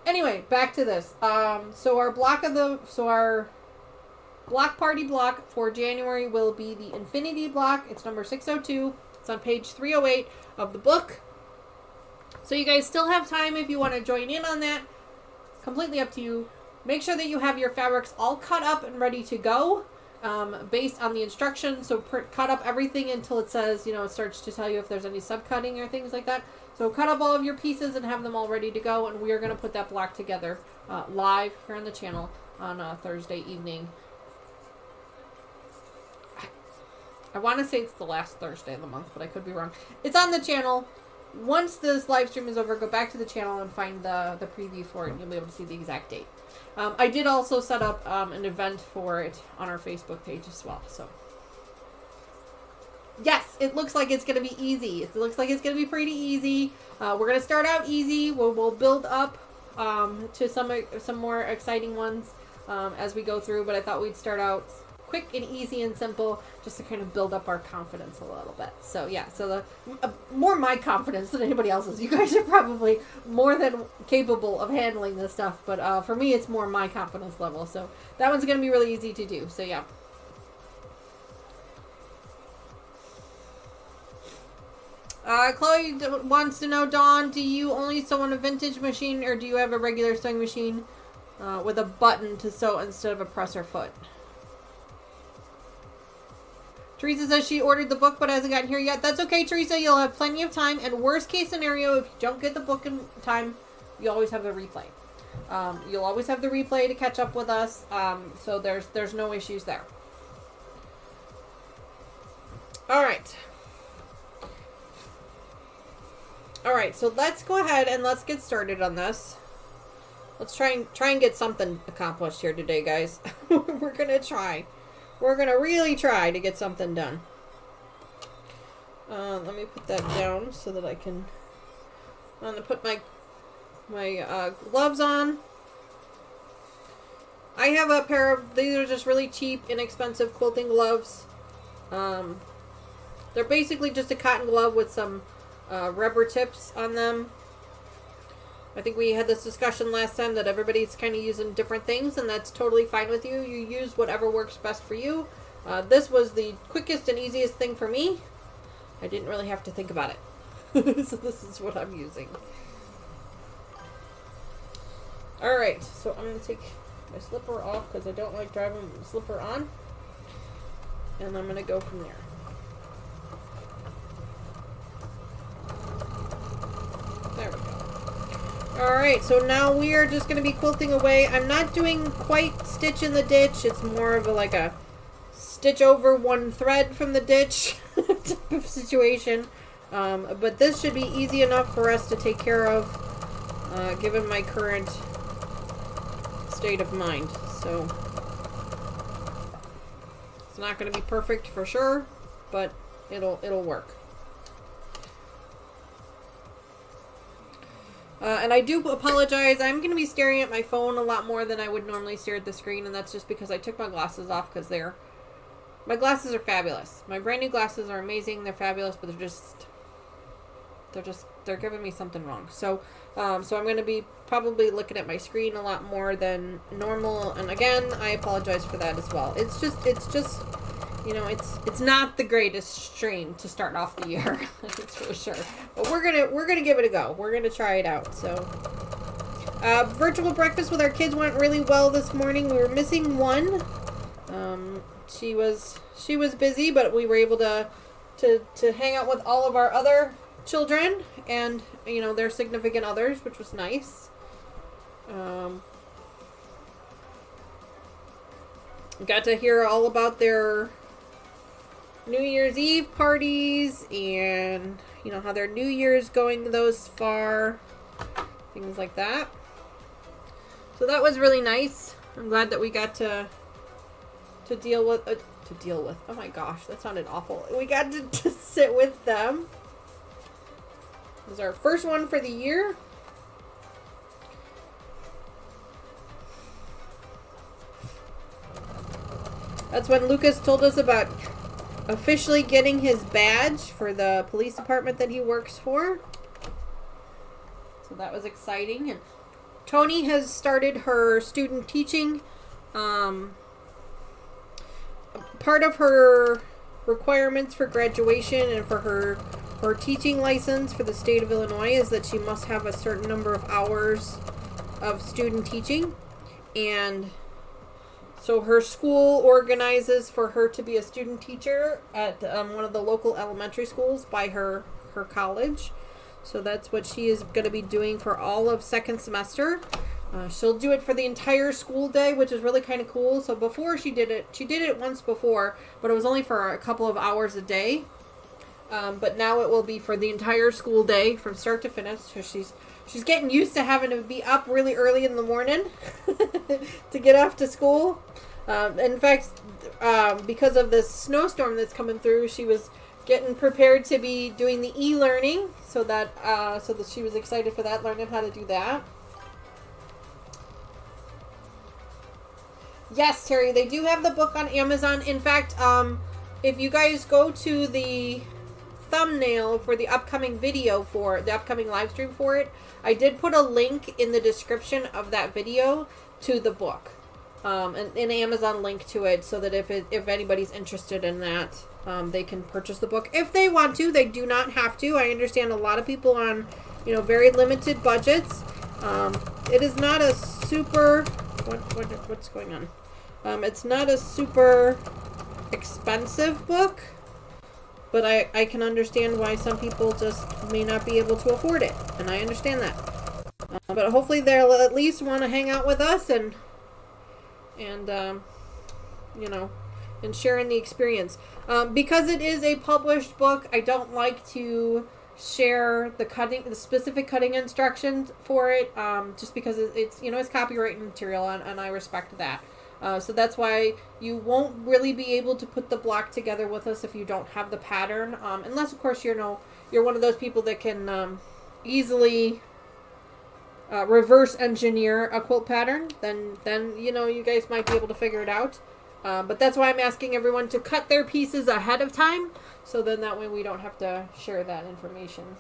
Anyway, back to this. So our Block Party block for January will be the Infinity Block. It's number 602. It's on page 308 of the book. So you guys still have time if you want to join in on that. Completely up to you. Make sure that you have your fabrics all cut up and ready to go, based on the instructions. So cut up everything until it says, it starts to tell you if there's any subcutting or things like that. So cut up all of your pieces and have them all ready to go, and we are going to put that block together live here on the channel on Thursday evening. I want to say it's the last Thursday of the month, but I could be wrong. It's on the channel. Once this live stream is over, go back to the channel and find the preview for it, and you'll be able to see the exact date. I did also set up an event for it on our Facebook page as well, so... Yes, it looks like it's going to be easy. It looks like it's going to be pretty easy. We're going to start out easy. We'll build up to some more exciting ones as we go through. But I thought we'd start out quick and easy and simple, just to kind of build up our confidence a little bit. So yeah, so more my confidence than anybody else's. You guys are probably more than capable of handling this stuff, but for me, it's more my confidence level. So that one's going to be really easy to do. So yeah. Chloe wants to know, Dawn, do you only sew on a vintage machine, or do you have a regular sewing machine with a button to sew instead of a presser foot? Teresa says she ordered the book but hasn't gotten here yet. That's okay, Teresa. You'll have plenty of time. And worst case scenario, if you don't get the book in time, you always have the replay. You'll always have the replay to catch up with us. So there's no issues there. All right. All right, so let's go ahead and let's get started on this. Let's try and get something accomplished here today, guys. We're gonna try. We're gonna really try to get something done. Let me put that down so that I can. I'm gonna put my gloves on. I have a pair of, these are just really cheap, inexpensive quilting gloves. They're basically just a cotton glove with some rubber tips on them. I think we had this discussion last time that everybody's kind of using different things, and that's totally fine with you. You use whatever works best for you. This was the quickest and easiest thing for me. I didn't really have to think about it. So this is what I'm using. Alright, so I'm going to take my slipper off because I don't like driving the slipper on. And I'm going to go from there. There we go. Alright, so now we are just going to be quilting away. I'm not doing quite stitch in the ditch. It's more of like a stitch over one thread from the ditch type of situation. But this should be easy enough for us to take care of, given my current state of mind. So it's not going to be perfect for sure, but it'll work. And I do apologize. I'm going to be staring at my phone a lot more than I would normally stare at the screen, and that's just because I took my glasses off because my glasses are fabulous. My brand new glasses are amazing. They're fabulous, but they're giving me something wrong. So I'm going to be probably looking at my screen a lot more than normal. And again, I apologize for that as well. It's just, you know, it's not the greatest strain to start off the year. That's for sure. But we're gonna give it a go. We're gonna try it out. So, virtual breakfast with our kids went really well this morning. We were missing one. She was busy, but we were able to hang out with all of our other children and, you know, their significant others, which was nice. Got to hear all about their New Year's Eve parties and, you know, how their New Year's going those far, things like that. So that was really nice. I'm glad that we got to deal with, oh my gosh, that sounded awful. We got to sit with them. It was our first one for the year. That's when Lucas told us about officially getting his badge for the police department that he works for. So that was exciting. And Tony has started her student teaching. Part of her requirements for graduation and for her teaching license for the state of Illinois is that she must have a certain number of hours of student teaching. And so her school organizes for her to be a student teacher at one of the local elementary schools by her college. So that's what she is going to be doing for all of second semester. She'll do it for the entire school day, which is really kind of cool. So before she did it once before, but it was only for a couple of hours a day. But now it will be for the entire school day from start to finish. So she's getting used to having to be up really early in the morning to get off to school. In fact, because of this snowstorm that's coming through, she was getting prepared to be doing the e-learning, so that she was excited for that, learning how to do that. Yes, Terry, they do have the book on Amazon. In fact, if you guys go to the thumbnail for the upcoming video for the upcoming live stream for it, I did put a link in the description of that video to the book, an Amazon link to it, so that if anybody's interested in that, they can purchase the book if they want to. They do not have to. I understand a lot of people on, very limited budgets. It is not a super what's going on. It's not a super expensive book, but I can understand why some people just may not be able to afford it, and I understand that. But hopefully they'll at least want to hang out with us and and sharing the experience. Because it is a published book, I don't like to share the specific cutting instructions for it, just because it's copyright material, and I respect that. So that's why you won't really be able to put the block together with us if you don't have the pattern, unless of course you're one of those people that can easily reverse engineer a quilt pattern. Then you guys might be able to figure it out. But that's why I'm asking everyone to cut their pieces ahead of time, so then that way we don't have to share that information.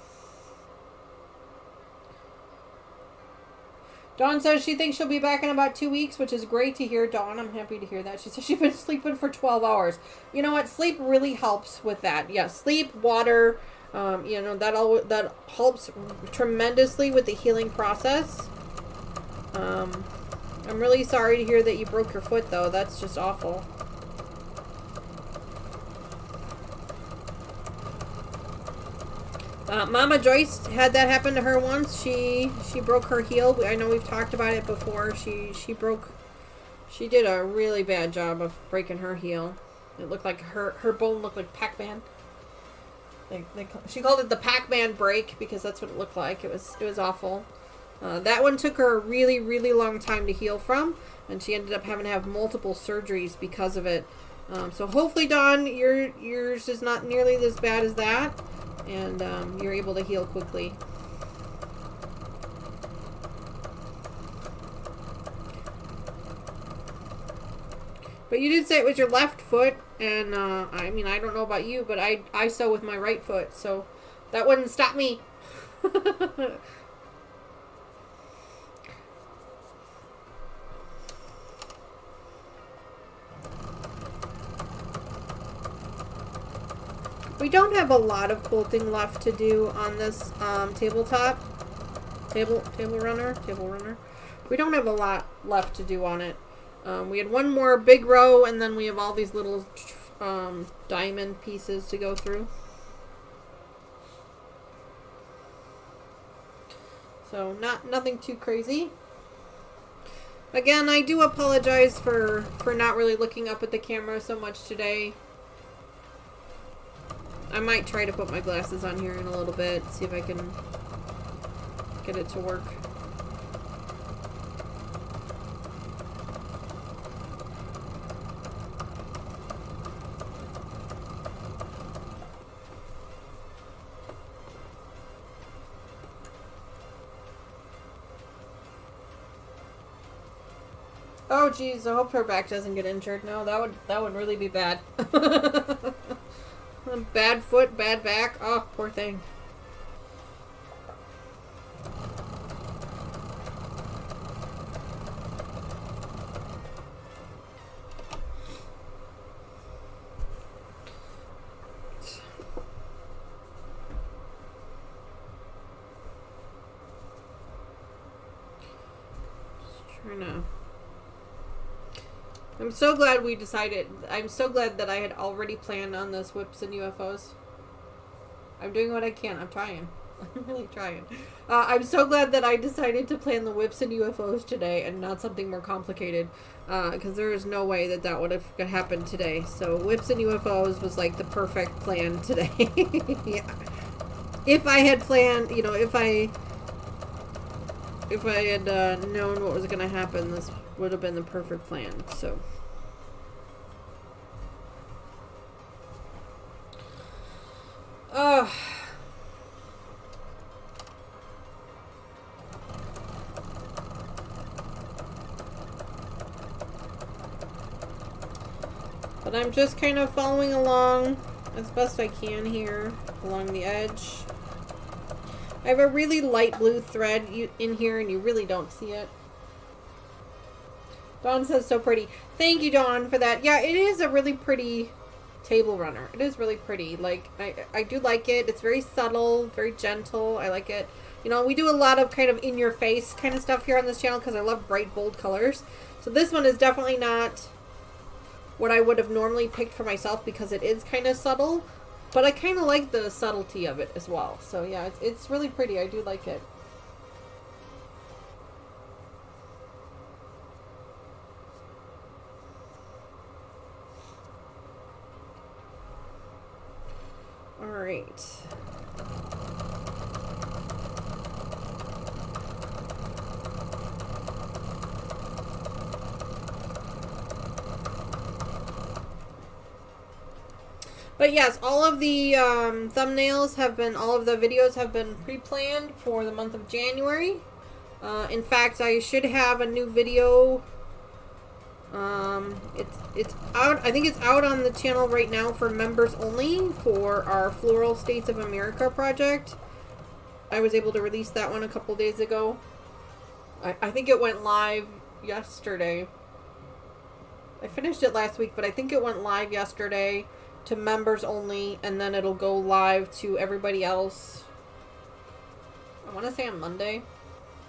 Dawn says she thinks she'll be back in about 2 weeks, which is great to hear, Dawn. I'm happy to hear that. She says she's been sleeping for 12 hours. You know what? Sleep really helps with that. Yeah, sleep, water, that helps tremendously with the healing process. I'm really sorry to hear that you broke your foot, though. That's just awful. Mama Joyce had that happen to her once. She broke her heel. I know we've talked about it before. She did a really bad job of breaking her heel. It looked like her bone looked like Pac-Man. She called it the Pac-Man break because that's what it looked like. It was awful. That one took her a really, really long time to heal from, and she ended up having to have multiple surgeries because of it. So hopefully, Dawn, yours is not nearly as bad as that, and you're able to heal quickly. But you did say it was your left foot, and I don't know about you, but I sew with my right foot, so that wouldn't stop me. We don't have a lot of quilting left to do on this tabletop. Table runner. We don't have a lot left to do on it. We had one more big row, and then we have all these little diamond pieces to go through. So nothing too crazy. Again, I do apologize for not really looking up at the camera so much today. I might try to put my glasses on here in a little bit, see if I can get it to work. Oh geez, I hope her back doesn't get injured. No, that would really be bad. Bad foot, bad back. Oh, poor thing. Just trying to... I'm so glad we decided. I'm so glad that I had already planned on this whips and UFOs. I'm doing what I can. I'm trying. I'm really trying. I'm so glad that I decided to plan the whips and UFOs today and not something more complicated. Because there is no way that would have happened today. So whips and UFOs was like the perfect plan today. Yeah. If I had planned, if I had known what was going to happen, this would have been the perfect plan. So But I'm just kind of following along as best I can here along the edge. I have a really light blue thread in here and you really don't see it. Dawn says so pretty. Thank you, Dawn, for that. Yeah, it is a really pretty table runner. It is really pretty. Like, I do like it. It's very subtle, very gentle. I like it. You know, we do a lot of kind of in-your-face kind of stuff here on this channel because I love bright, bold colors. So this one is definitely not what I would have normally picked for myself because it is kind of subtle. But I kind of like the subtlety of it as well. So yeah, it's really pretty. I do like it. All right. But yes, all of the thumbnails have been, all of the videos have been pre-planned for the month of January. In fact, I should have a new video. It's out. I think it's out on the channel right now for members only for our Floral States of America project. I was able to release that one a couple days ago. I think it went live yesterday. I finished it last week, but I think it went live yesterday to members only, and then it'll go live to everybody else. I want to say on Monday.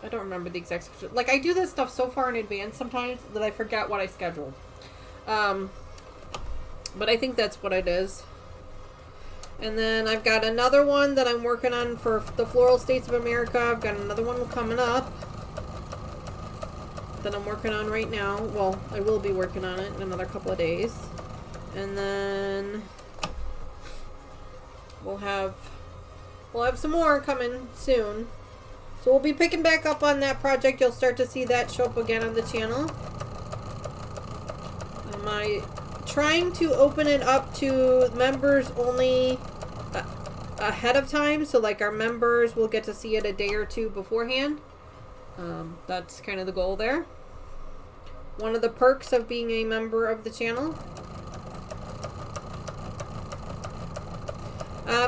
I don't remember the exact schedule. Like, I do this stuff so far in advance sometimes that I forget what I scheduled. But I think that's what it is. And then I've got another one that I'm working on for the Floral States of America. I've got another one coming up that I'm working on right now. Well, I will be working on it in another couple of days. And then we'll have some more coming soon. So we'll be picking back up on that project. You'll start to see that show up again on the channel. Am I trying to open it up to members only ahead of time? So like our members will get to see it a day or two beforehand. That's kind of the goal there. One of the perks of being a member of the channel.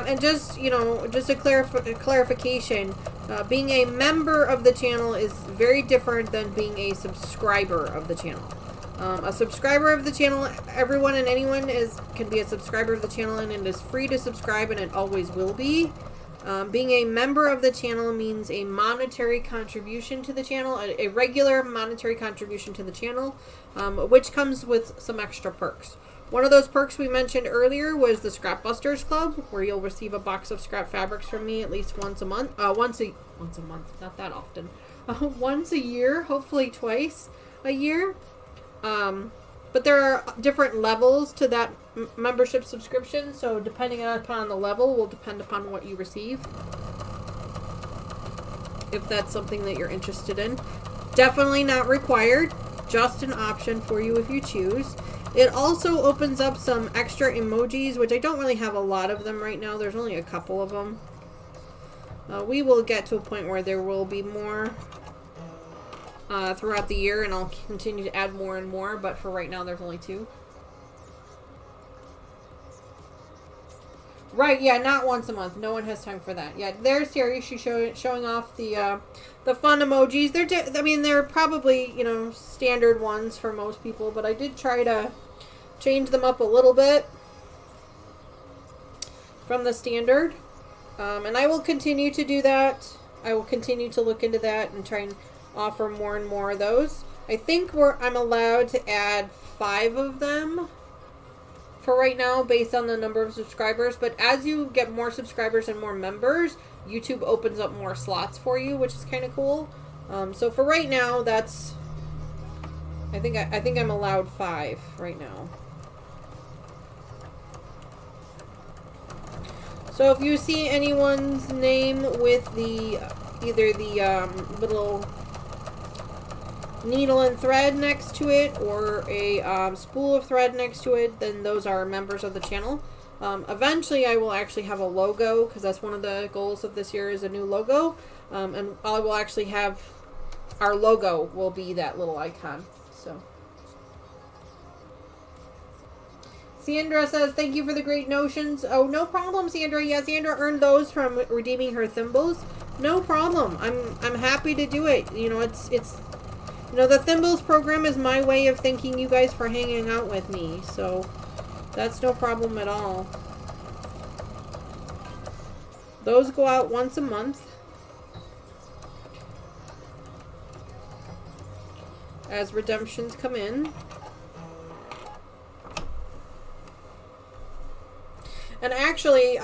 And just, you know, just a clarification, being a member of the channel is very different than being a subscriber of the channel. A subscriber of the channel, everyone and anyone can be a subscriber of the channel, and it is free to subscribe, and it always will be. Being a member of the channel means a monetary contribution to the channel, a regular monetary contribution to the channel, which comes with some extra perks. One of those perks we mentioned earlier was the Scrap Busters Club, where you'll receive a box of scrap fabrics from me at least once a month. Once a month, not that often. Once a year, hopefully twice a year. But there are different levels to that membership subscription, so depending upon the level will depend upon what you receive. If that's something that you're interested in. Definitely not required, just an option for you if you choose. It also opens up some extra emojis, which I don't really have a lot of them right now. There's only a couple of them. We will get to a point where there will be more throughout the year, and I'll continue to add more and more, but for right now there's only 2. Right, yeah, not once a month. No one has time for that. Yeah, there's Terry. She's showing off the fun emojis. They're probably, you know, standard ones for most people, but I did try to change them up a little bit from the standard. And I will continue to do that. I will continue to look into that and try and offer more and more of those. I think I'm allowed to add 5 of them for right now based on the number of subscribers, but as you get more subscribers and more members, YouTube opens up more slots for you, which is kind of cool. So for right now, that's I think I'm allowed 5 right now. So if you see anyone's name with either the little needle and thread next to it or a spool of thread next to it, then those are members of the channel. Eventually I will actually have a logo, because that's one of the goals of this year, is a new logo, and I will actually have our logo will be that little icon. So Sandra says, thank you for the great notions. Oh, no problem, Sandra. Yeah, Sandra earned those from redeeming her thimbles. No problem. I'm happy to do it. You know, it's you know, the Thimbles program is my way of thanking you guys for hanging out with me. So that's no problem at all. Those go out once a month as redemptions come in. And actually,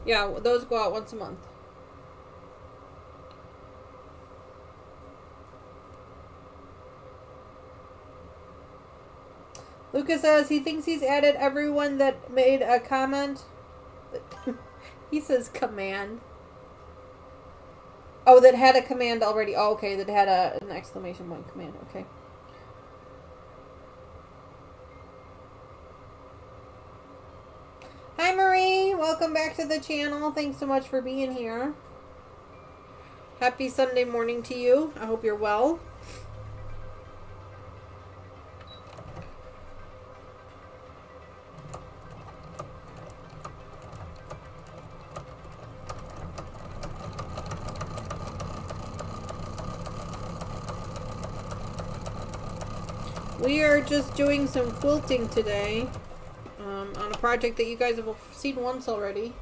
yeah, those go out once a month. Lucas says he thinks he's added everyone that made a comment. He says command. Oh, that had a command already. Oh, okay, that had an exclamation point command. Okay. Hi, Marie. Welcome back to the channel. Thanks so much for being here. Happy Sunday morning to you. I hope you're well. We are just doing some quilting today on a project that you guys have seen once already.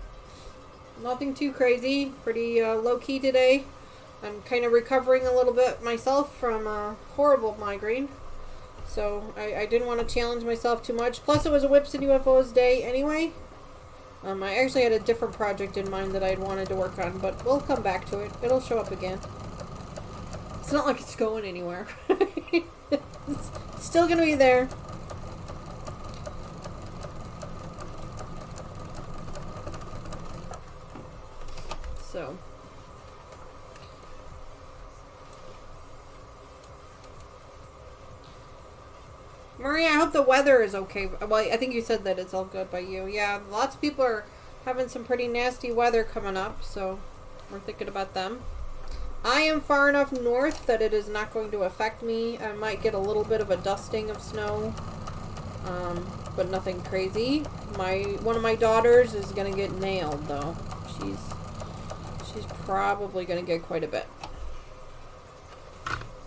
Nothing too crazy, pretty low-key today. I'm kind of recovering a little bit myself from a horrible migraine. So I didn't want to challenge myself too much. Plus it was a Whips and UFOs day anyway. I actually had a different project in mind that I'd wanted to work on, but we'll come back to it. It'll show up again. It's not like it's going anywhere. It's still gonna be there. So. Maria, I hope the weather is okay. Well, I think you said that it's all good by you. Yeah, lots of people are having some pretty nasty weather coming up, so we're thinking about them. I am far enough north that it is not going to affect me. I might get a little bit of a dusting of snow, but nothing crazy. One of my daughters is gonna get nailed though. She's probably gonna get quite a bit.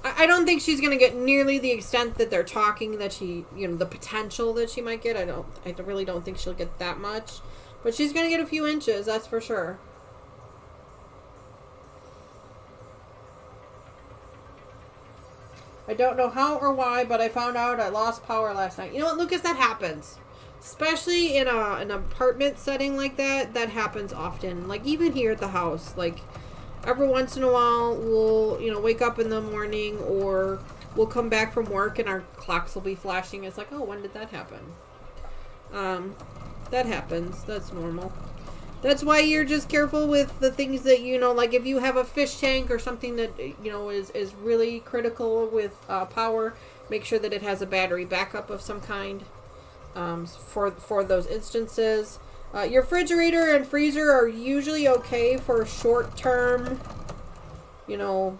I don't think she's gonna get nearly the extent that they're talking that she, you know, the potential that she might get. I really don't think she'll get that much, but she's gonna get a few inches, that's for sure. I don't know how or why, but I found out I lost power last night. You know what, Lucas? That happens. Especially in an apartment setting like that. That happens often. Like, even here at the house. Like, every once in a while, we'll, you know, wake up in the morning or we'll come back from work and our clocks will be flashing. It's like, oh, when did that happen? That happens. That's normal. That's why you're just careful with the things that, you know, like if you have a fish tank or something that, you know, is really critical with power, make sure that it has a battery backup of some kind for those instances. Your refrigerator and freezer are usually okay for short-term, you know,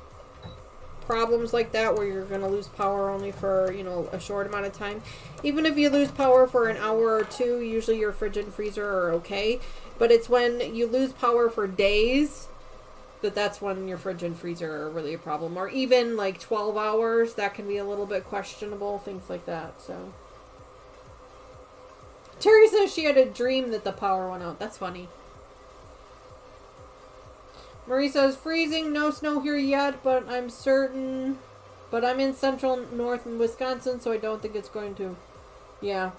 problems like that where you're going to lose power only for, you know, a short amount of time. Even if you lose power for an hour or two, usually your fridge and freezer are okay. But it's when you lose power for days that's when your fridge and freezer are really a problem. Or even like 12 hours, that can be a little bit questionable, things like that. So Terry says she had a dream that the power went out. That's funny. Marie says, freezing, no snow here yet, but I'm certain. But I'm in central north in Wisconsin, so I don't think it's going to. Yeah.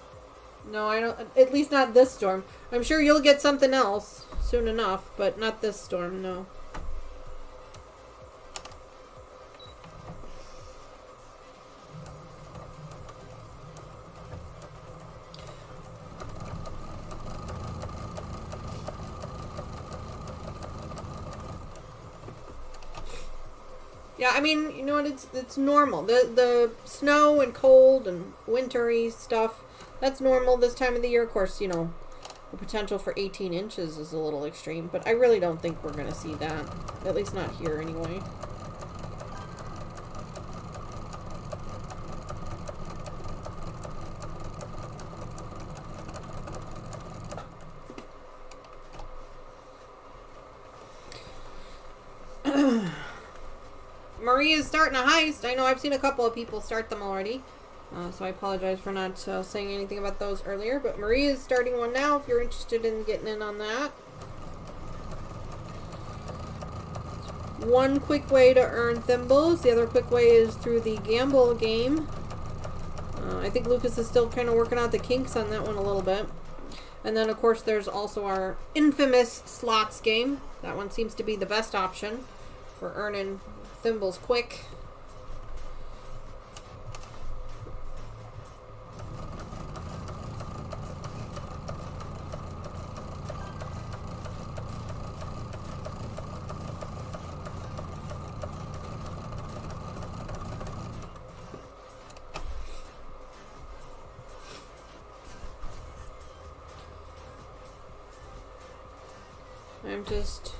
No, I don't. At least not this storm. I'm sure you'll get something else soon enough, but not this storm, no. Yeah, I mean, you know what, it's normal. The snow and cold and wintry stuff, that's normal this time of the year. Of course, you know, the potential for 18 inches is a little extreme, but I really don't think we're going to see that. At least not here, anyway. Marie is starting a heist. I know I've seen a couple of people start them already. So I apologize for not saying anything about those earlier. But Marie is starting one now if you're interested in getting in on that. One quick way to earn thimbles. The other quick way is through the gamble game. I think Lucas is still kind of working out the kinks on that one a little bit. And then, of course, there's also our infamous slots game. That one seems to be the best option for earning thimbles quick. I'm just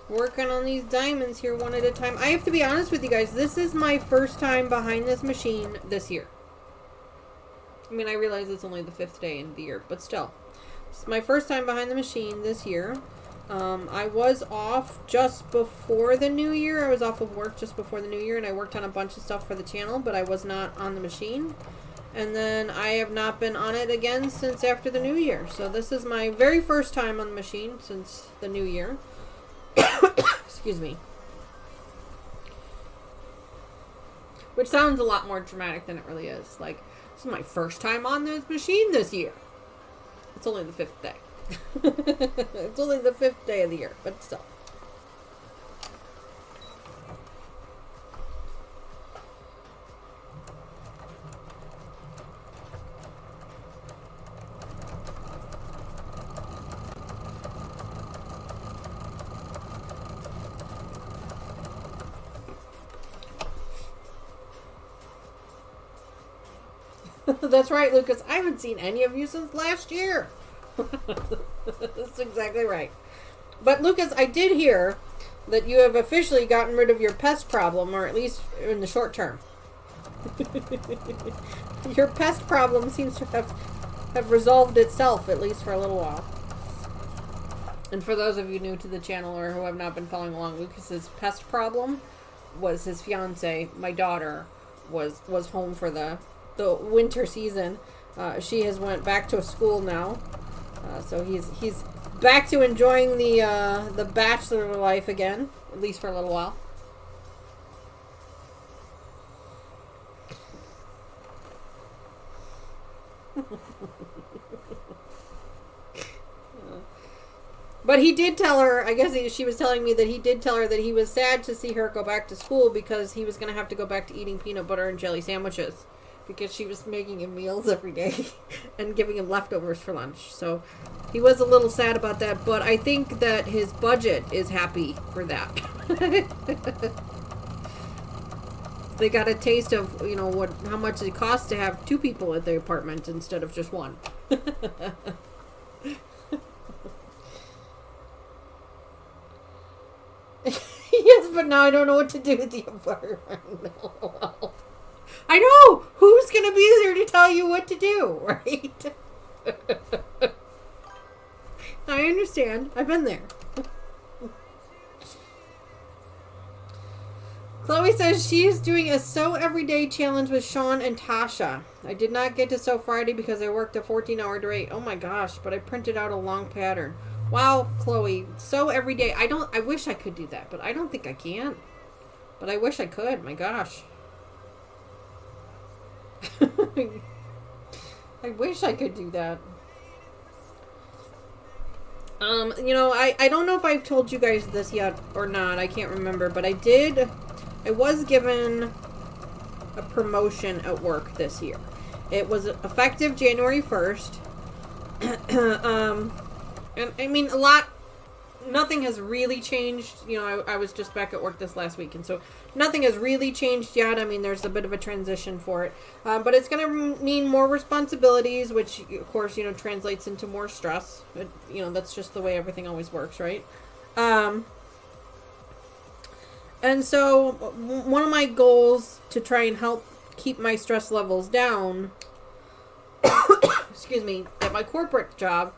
working on these diamonds here one at a time. I have to be honest with you guys. This is my first time behind this machine this year. I mean, I realize it's only the 5th day in the year, but still. It's my first time behind the machine this year. I was off just before the new year. I was off of work just before the new year, and I worked on a bunch of stuff for the channel, but I was not on the machine. And then I have not been on it again since after the new year. So this is my very first time on the machine since the new year. Excuse me. Which sounds a lot more dramatic than it really is. Like, this is my first time on this machine this year. It's only the 5th day. It's only the 5th day of the year, but still. That's right, Lucas. I haven't seen any of you since last year. That's exactly right. But, Lucas, I did hear that you have officially gotten rid of your pest problem, or at least in the short term. Your pest problem seems to have resolved itself, at least for a little while. And for those of you new to the channel or who have not been following along, Lucas's pest problem was his fiance, my daughter, was home for the winter season. She has went back to school now, so he's back to enjoying the bachelor life again, at least for a little while. But he did tell her, I guess she was telling me that he did tell her that he was sad to see her go back to school because he was going to have to go back to eating peanut butter and jelly sandwiches because she was making him meals every day and giving him leftovers for lunch. So he was a little sad about that, but I think that his budget is happy for that. They got a taste of, you know, how much it costs to have 2 people at the apartment instead of just 1. Yes, but now I don't know what to do with the apartment. Well, I know! Who's going to be there to tell you what to do, right? I understand. I've been there. Chloe says she is doing a Sew Everyday challenge with Sean and Tasha. I did not get to sew Friday because I worked a 14-hour day. Oh my gosh, but I printed out a long pattern. Wow, Chloe, sew every day. I wish I could do that, but I don't think I can. But I wish I could. My gosh. I wish I could do that. You know, I don't know if I've told you guys this yet or not. I can't remember, but I was given a promotion at work this year. It was effective January 1st. And I mean, nothing has really changed. You know, I was just back at work this last week, and so nothing has really changed yet. I mean, there's a bit of a transition for it. But it's going to mean more responsibilities, which, of course, you know, translates into more stress. But, you know, that's just the way everything always works, right? And so one of my goals to try and help keep my stress levels down, excuse me, at my corporate job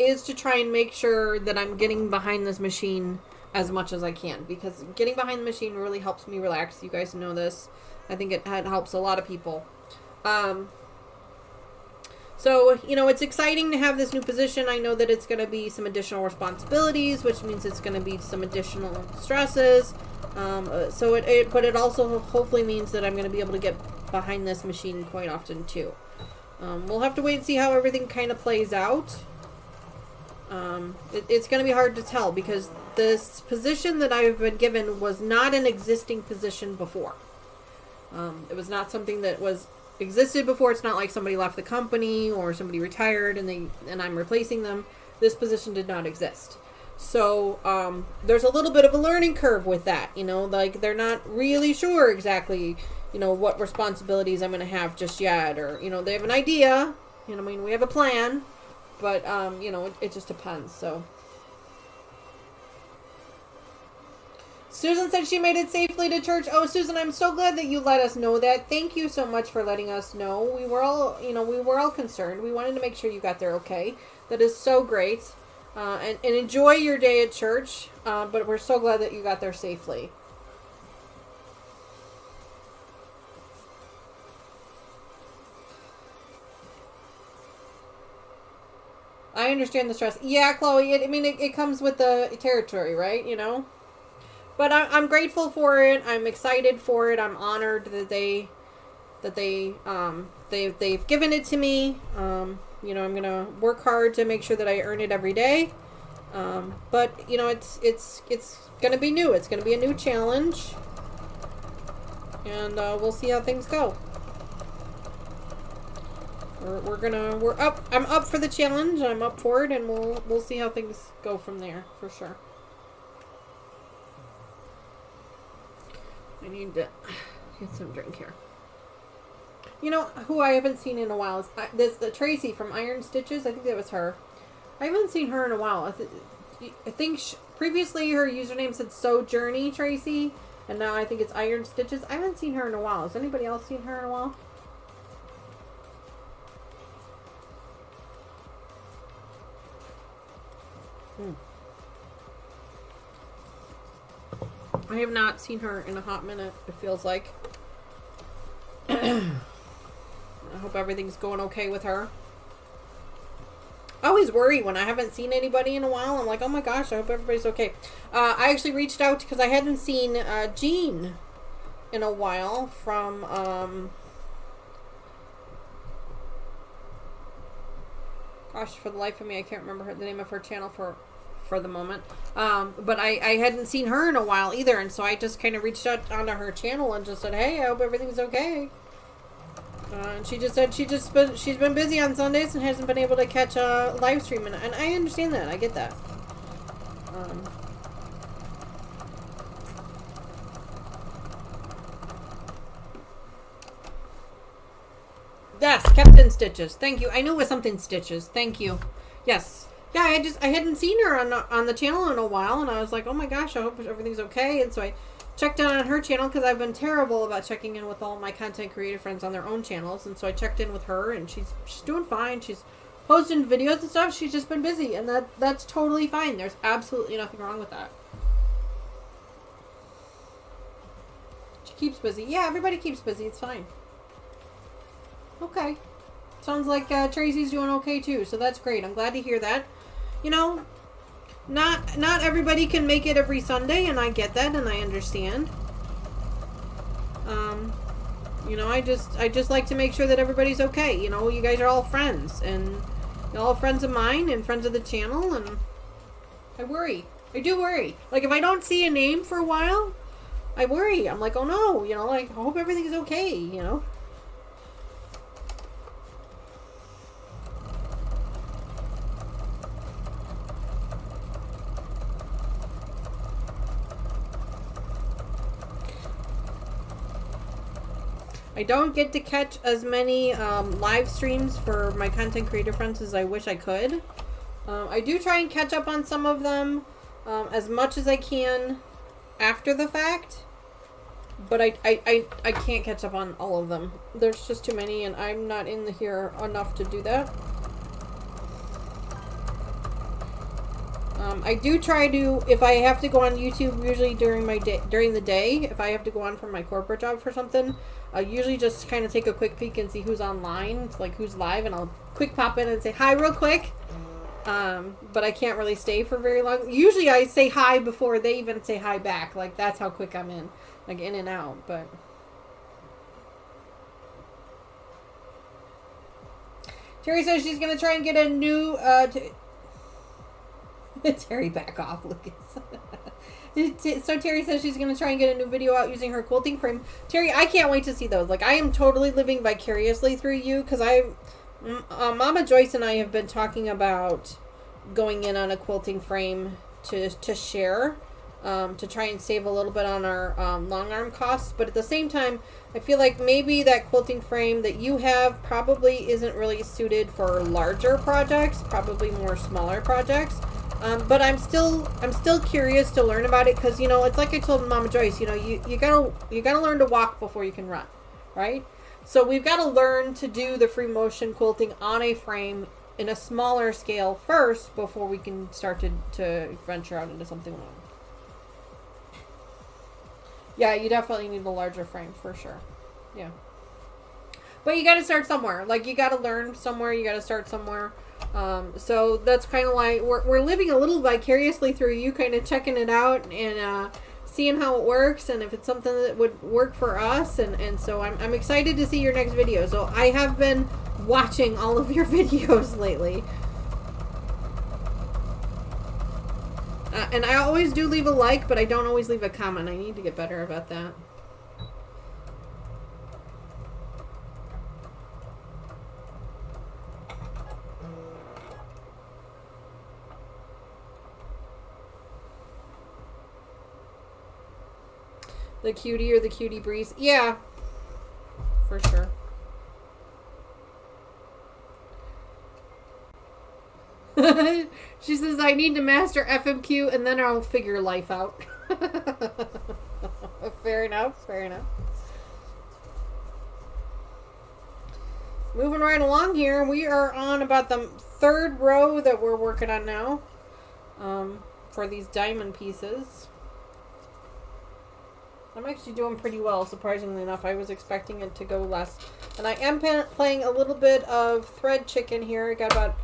is to try and make sure that I'm getting behind this machine as much as I can, because getting behind the machine really helps me relax. You guys know this. I think it helps a lot of people. So, you know, it's exciting to have this new position. I know that it's going to be some additional responsibilities, which means it's going to be some additional stresses. But it also hopefully means that I'm going to be able to get behind this machine quite often too. We'll have to wait and see how everything kind of plays out. It's going to be hard to tell because this position that I've been given was not an existing position before. It was not something that existed before. It's not like somebody left the company or somebody retired and I'm replacing them. This position did not exist. So there's a little bit of a learning curve with that, you know, like they're not really sure exactly, you know, what responsibilities I'm going to have just yet, or, you know, they have an idea, you know, I mean, we have a plan, but, you know, it just depends. So Susan said she made it safely to church. Oh, Susan, I'm so glad that you let us know that. Thank you so much for letting us know. We were all concerned. We wanted to make sure you got there okay. That is so great. And enjoy your day at church. But we're so glad that you got there safely. I understand the stress. Yeah, Chloe, it comes with the territory, right? You know? But I'm grateful for it. I'm excited for it. I'm honored that they've given it to me. You know, I'm gonna work hard to make sure that I earn it every day. But you know, it's gonna be new. It's gonna be a new challenge, and we'll see how things go. I'm up for the challenge. I'm up for it, and we'll see how things go from there for sure. I need to get some drink here. You know who I haven't seen in a while is the Tracy from Iron Stitches. I think that was her. I haven't seen her in a while. I think previously her username said Sojourney Tracy, and now I think it's Iron Stitches. I haven't seen her in a while. Has anybody else seen her in a while? I have not seen her in a hot minute, it feels like. I hope everything's going okay with her. I always worry when I haven't seen anybody in a while. I'm like, oh my gosh, I hope everybody's okay. I actually reached out because I hadn't seen Jean in a while from... gosh, for the life of me, I can't remember the name of her channel for the moment. But I hadn't seen her in a while either, and so I just kind of reached out onto her channel and just said, hey, I hope everything's okay. And she just said she's been busy on Sundays and hasn't been able to catch a live stream, and I understand that. I get that. Yes, Captain Stitches. Thank you. I knew it was something Stitches. Thank you. Yes. Yeah, I hadn't seen her on the channel in a while, and I was like, oh my gosh, I hope everything's okay. And so I checked in on her channel because I've been terrible about checking in with all my content creator friends on their own channels, and so I checked in with her, and she's doing fine. She's posting videos and stuff. She's just been busy, and that's totally fine. There's absolutely nothing wrong with that. She keeps busy. Yeah, everybody keeps busy. It's fine. Okay. Sounds like Tracy's doing okay too, so that's great. I'm glad to hear that. You know, not everybody can make it every Sunday, and I get that, and I understand. You know, I just like to make sure that everybody's okay. You know, you guys are all friends, and you're all friends of mine and friends of the channel, and I worry. I do worry. Like, if I don't see a name for a while, I worry. I'm like, oh no, you know, like, I hope everything's okay, you know. I don't get to catch as many live streams for my content creator friends as I wish I could. I do try and catch up on some of them as much as I can after the fact, but I can't catch up on all of them. There's just too many, and I'm not in here enough to do that. I do try to, if I have to go on YouTube, usually during the day, if I have to go on for my corporate job for something, I usually just kind of take a quick peek and see who's online, like who's live, and I'll quick pop in and say hi real quick. But I can't really stay for very long. Usually I say hi before they even say hi back. Like, that's how quick I'm in. Like, in and out, but... Terry says she's going to try and get a new, Terry, back off, Lucas. So Terry says she's going to try and get a new video out using her quilting frame. Terry, I can't wait to see those. Like, I am totally living vicariously through you, because Mama Joyce and I have been talking about going in on a quilting frame to share, to try and save a little bit on our long arm costs. But at the same time, I feel like maybe that quilting frame that you have probably isn't really suited for larger projects, probably more smaller projects. But I'm still curious to learn about it, because, you know, it's like I told Mama Joyce, you know, you gotta learn to walk before you can run, right? So we've got to learn to do the free motion quilting on a frame in a smaller scale first before we can start to venture out into something long. Yeah, you definitely need a larger frame for sure. Yeah. But you got to start somewhere. Like, you got to learn somewhere. You got to start somewhere. So that's kind of why we're living a little vicariously through you, kind of checking it out and seeing how it works, and if it's something that would work for us. And so I'm excited to see your next video. So I have been watching all of your videos lately. And I always do leave a like, but I don't always leave a comment. I need to get better about that. The cutie or the cutie breeze? Yeah, for sure. She says, I need to master FMQ and then I'll figure life out. Fair enough, fair enough. Moving right along here, we are on about the third row that we're working on now, for these diamond pieces. I'm actually doing pretty well, surprisingly enough. I was expecting it to go less. And I am playing a little bit of thread chicken here. I got about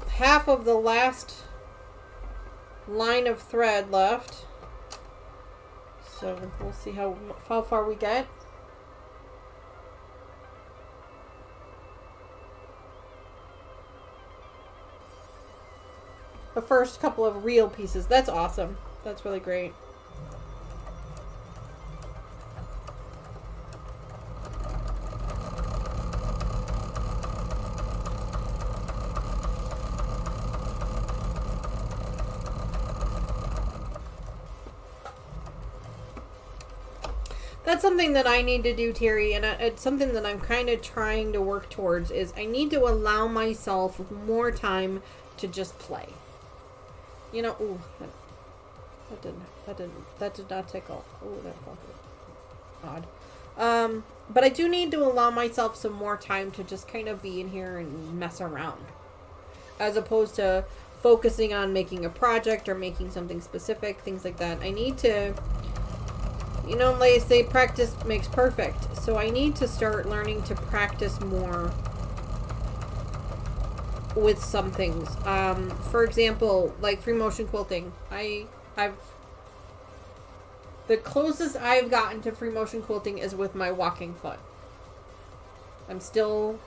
half of the last line of thread left. So we'll see how far we get. The first couple of real pieces. That's awesome. That's really great. That's something that I need to do, Terry, and it's something that I'm kind of trying to work towards, is I need to allow myself more time to just play. You know, ooh, that did not tickle. Ooh, that felt odd. But I do need to allow myself some more time to just kind of be in here and mess around, as opposed to focusing on making a project or making something specific, things like that. I need to, you know, like they say, practice makes perfect. So I need to start learning to practice more with some things. For example, like free motion quilting. The closest I've gotten to free motion quilting is with my walking foot. I'm still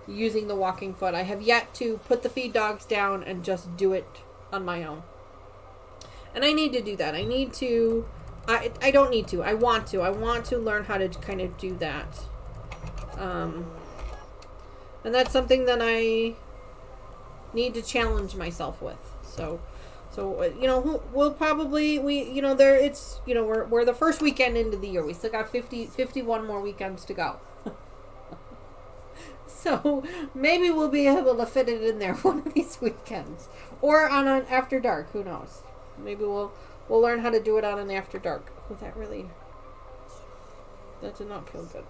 using the walking foot. I have yet to put the feed dogs down and just do it on my own. And I need to do that. I need to... I don't need to. I want to. I want to learn how to kind of do that. And that's something that I need to challenge myself with. So you know, we'll probably, you know, it's, you know, we're the first weekend into the year. We still got 51 more weekends to go. So maybe we'll be able to fit it in there one of these weekends, or on an after dark. Who knows? Maybe we'll learn how to do it on an after dark. Oh, that did not feel good.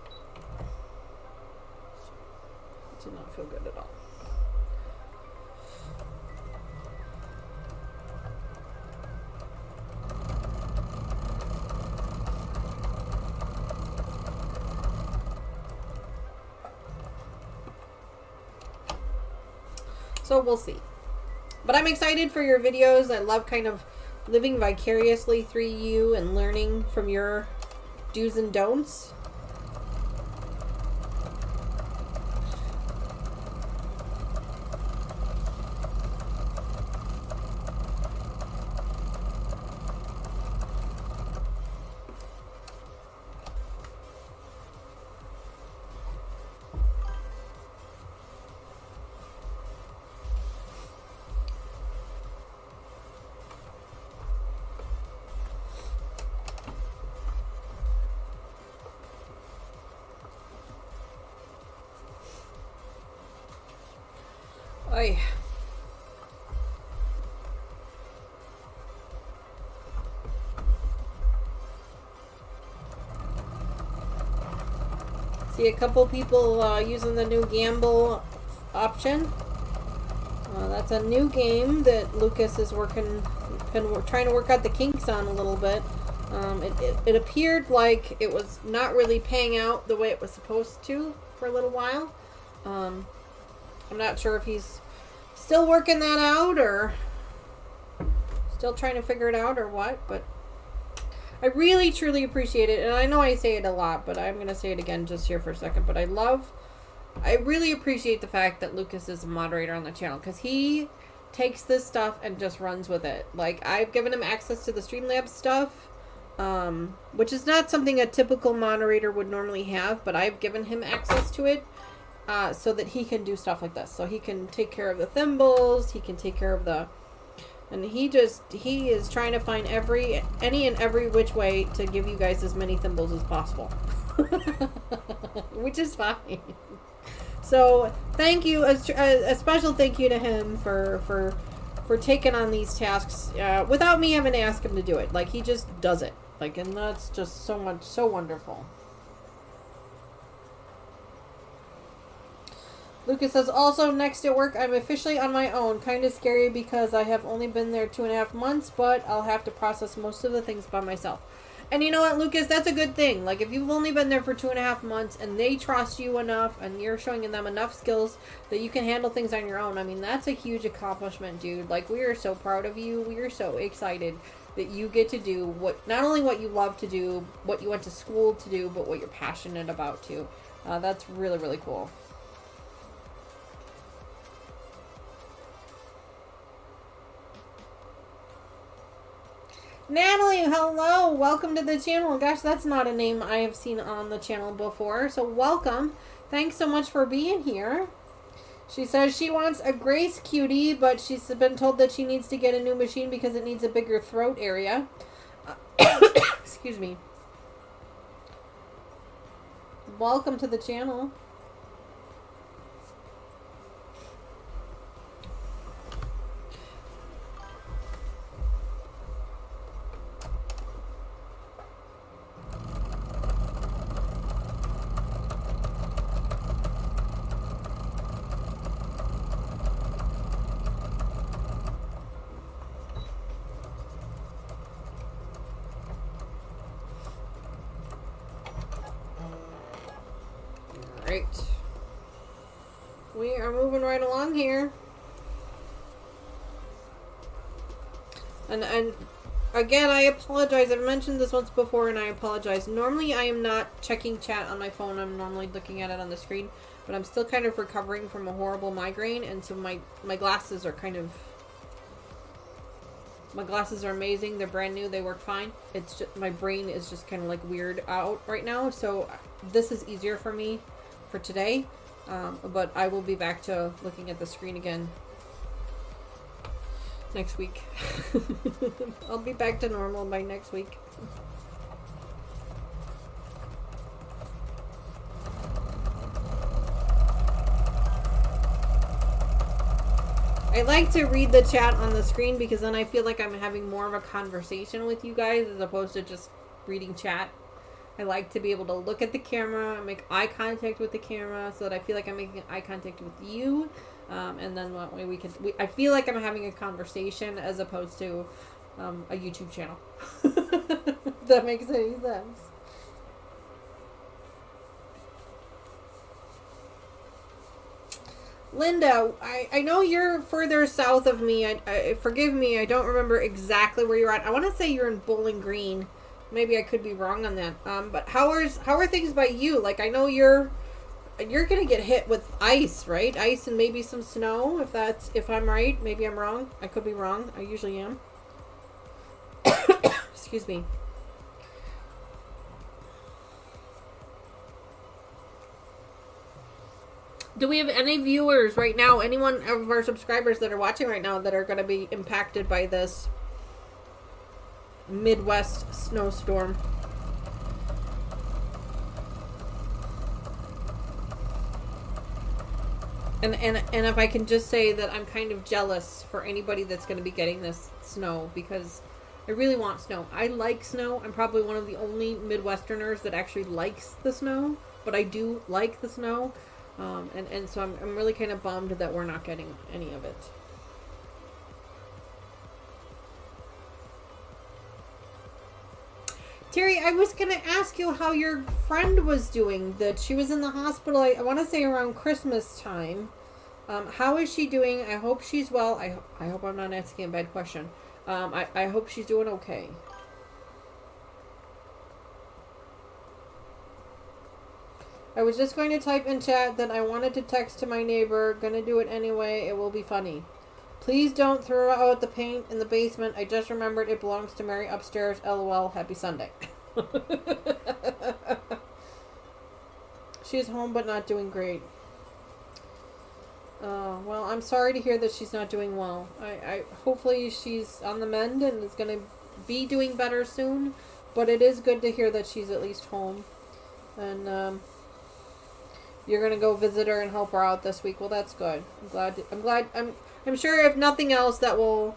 That did not feel good at all. So we'll see. But I'm excited for your videos. I love kind of living vicariously through you and learning from your do's and don'ts. Oy. See a couple people using the new gamble option. That's a new game that Lucas is been trying to work out the kinks on a little bit. It appeared like it was not really paying out the way it was supposed to for a little while. I'm not sure if he's still working that out or still trying to figure it out or what, but I really truly appreciate it. And I know I say it a lot, but I'm going to say it again just here for a second. But I really appreciate the fact that Lucas is a moderator on the channel, because he takes this stuff and just runs with it. Like, I've given him access to the Streamlabs stuff, which is not something a typical moderator would normally have, but I've given him access to it. So that he can do stuff like this. So he can take care of the thimbles, he can take care of and he is trying to find any and every which way to give you guys as many thimbles as possible. Which is fine. So thank you, a special thank you to him for taking on these tasks without me having to ask him to do it. Like, he just does it. Like, and that's just so wonderful. Lucas says, also next at work, I'm officially on my own. Kind of scary because I have only been there 2.5 months, but I'll have to process most of the things by myself. And you know what, Lucas? That's a good thing. Like, if you've only been there for 2.5 months and they trust you enough and you're showing them enough skills that you can handle things on your own, I mean, that's a huge accomplishment, dude. Like, we are so proud of you. We are so excited that you get to do not only what you love to do, what you went to school to do, but what you're passionate about too. That's really, really cool. Natalie, hello. Welcome to the channel. Gosh, that's not a name I have seen on the channel before. So welcome. Thanks so much for being here. She says she wants a Grace cutie, but she's been told that she needs to get a new machine because it needs a bigger throat area. Excuse me. Welcome to the channel. Right. We are moving right along here. And again, I apologize. I've mentioned this once before and I apologize. Normally I am not checking chat on my phone. I'm normally looking at it on the screen. But I'm still kind of recovering from a horrible migraine, and so my glasses are kind of... My glasses are amazing. They're brand new. They work fine. It's just, my brain is just kind of like weird out right now. So this is easier for me for today, but I will be back to looking at the screen again next week. I'll be back to normal by next week. I like to read the chat on the screen because then I feel like I'm having more of a conversation with you guys as opposed to just reading chat. I like to be able to look at the camera and make eye contact with the camera so that I feel like I'm making eye contact with you. And then that way I feel like I'm having a conversation as opposed to a YouTube channel. If that makes any sense. Linda, I know you're further south of me. Forgive me, I don't remember exactly where you're at. I want to say you're in Bowling Green. Maybe I could be wrong on that. But how are things by you? Like, I know you're gonna get hit with ice, right? Ice and maybe some snow. If I'm right, maybe I'm wrong. I could be wrong. I usually am. Excuse me. Do we have any viewers right now? Anyone of our subscribers that are watching right now that are going to be impacted by this Midwest snowstorm? And if I can just say that I'm kind of jealous for anybody that's going to be getting this snow, because I really want snow. I like snow. I'm probably one of the only Midwesterners that actually likes the snow, but I do like the snow. And so I'm really kind of bummed that we're not getting any of it. Terry, I was going to ask you how your friend was doing. That she was in the hospital, I want to say around Christmas time. How is she doing? I hope she's well. I hope I'm not asking a bad question. I hope she's doing okay. I was just going to type in chat that I wanted to text to my neighbor. Gonna do it anyway. It will be funny. Please don't throw out the paint in the basement. I just remembered it belongs to Mary upstairs. LOL. Happy Sunday. She's home but not doing great. Well, I'm sorry to hear that she's not doing well. I hopefully she's on the mend and is gonna be doing better soon. But it is good to hear that she's at least home. And you're gonna go visit her and help her out this week. Well, that's good. I'm sure if nothing else that will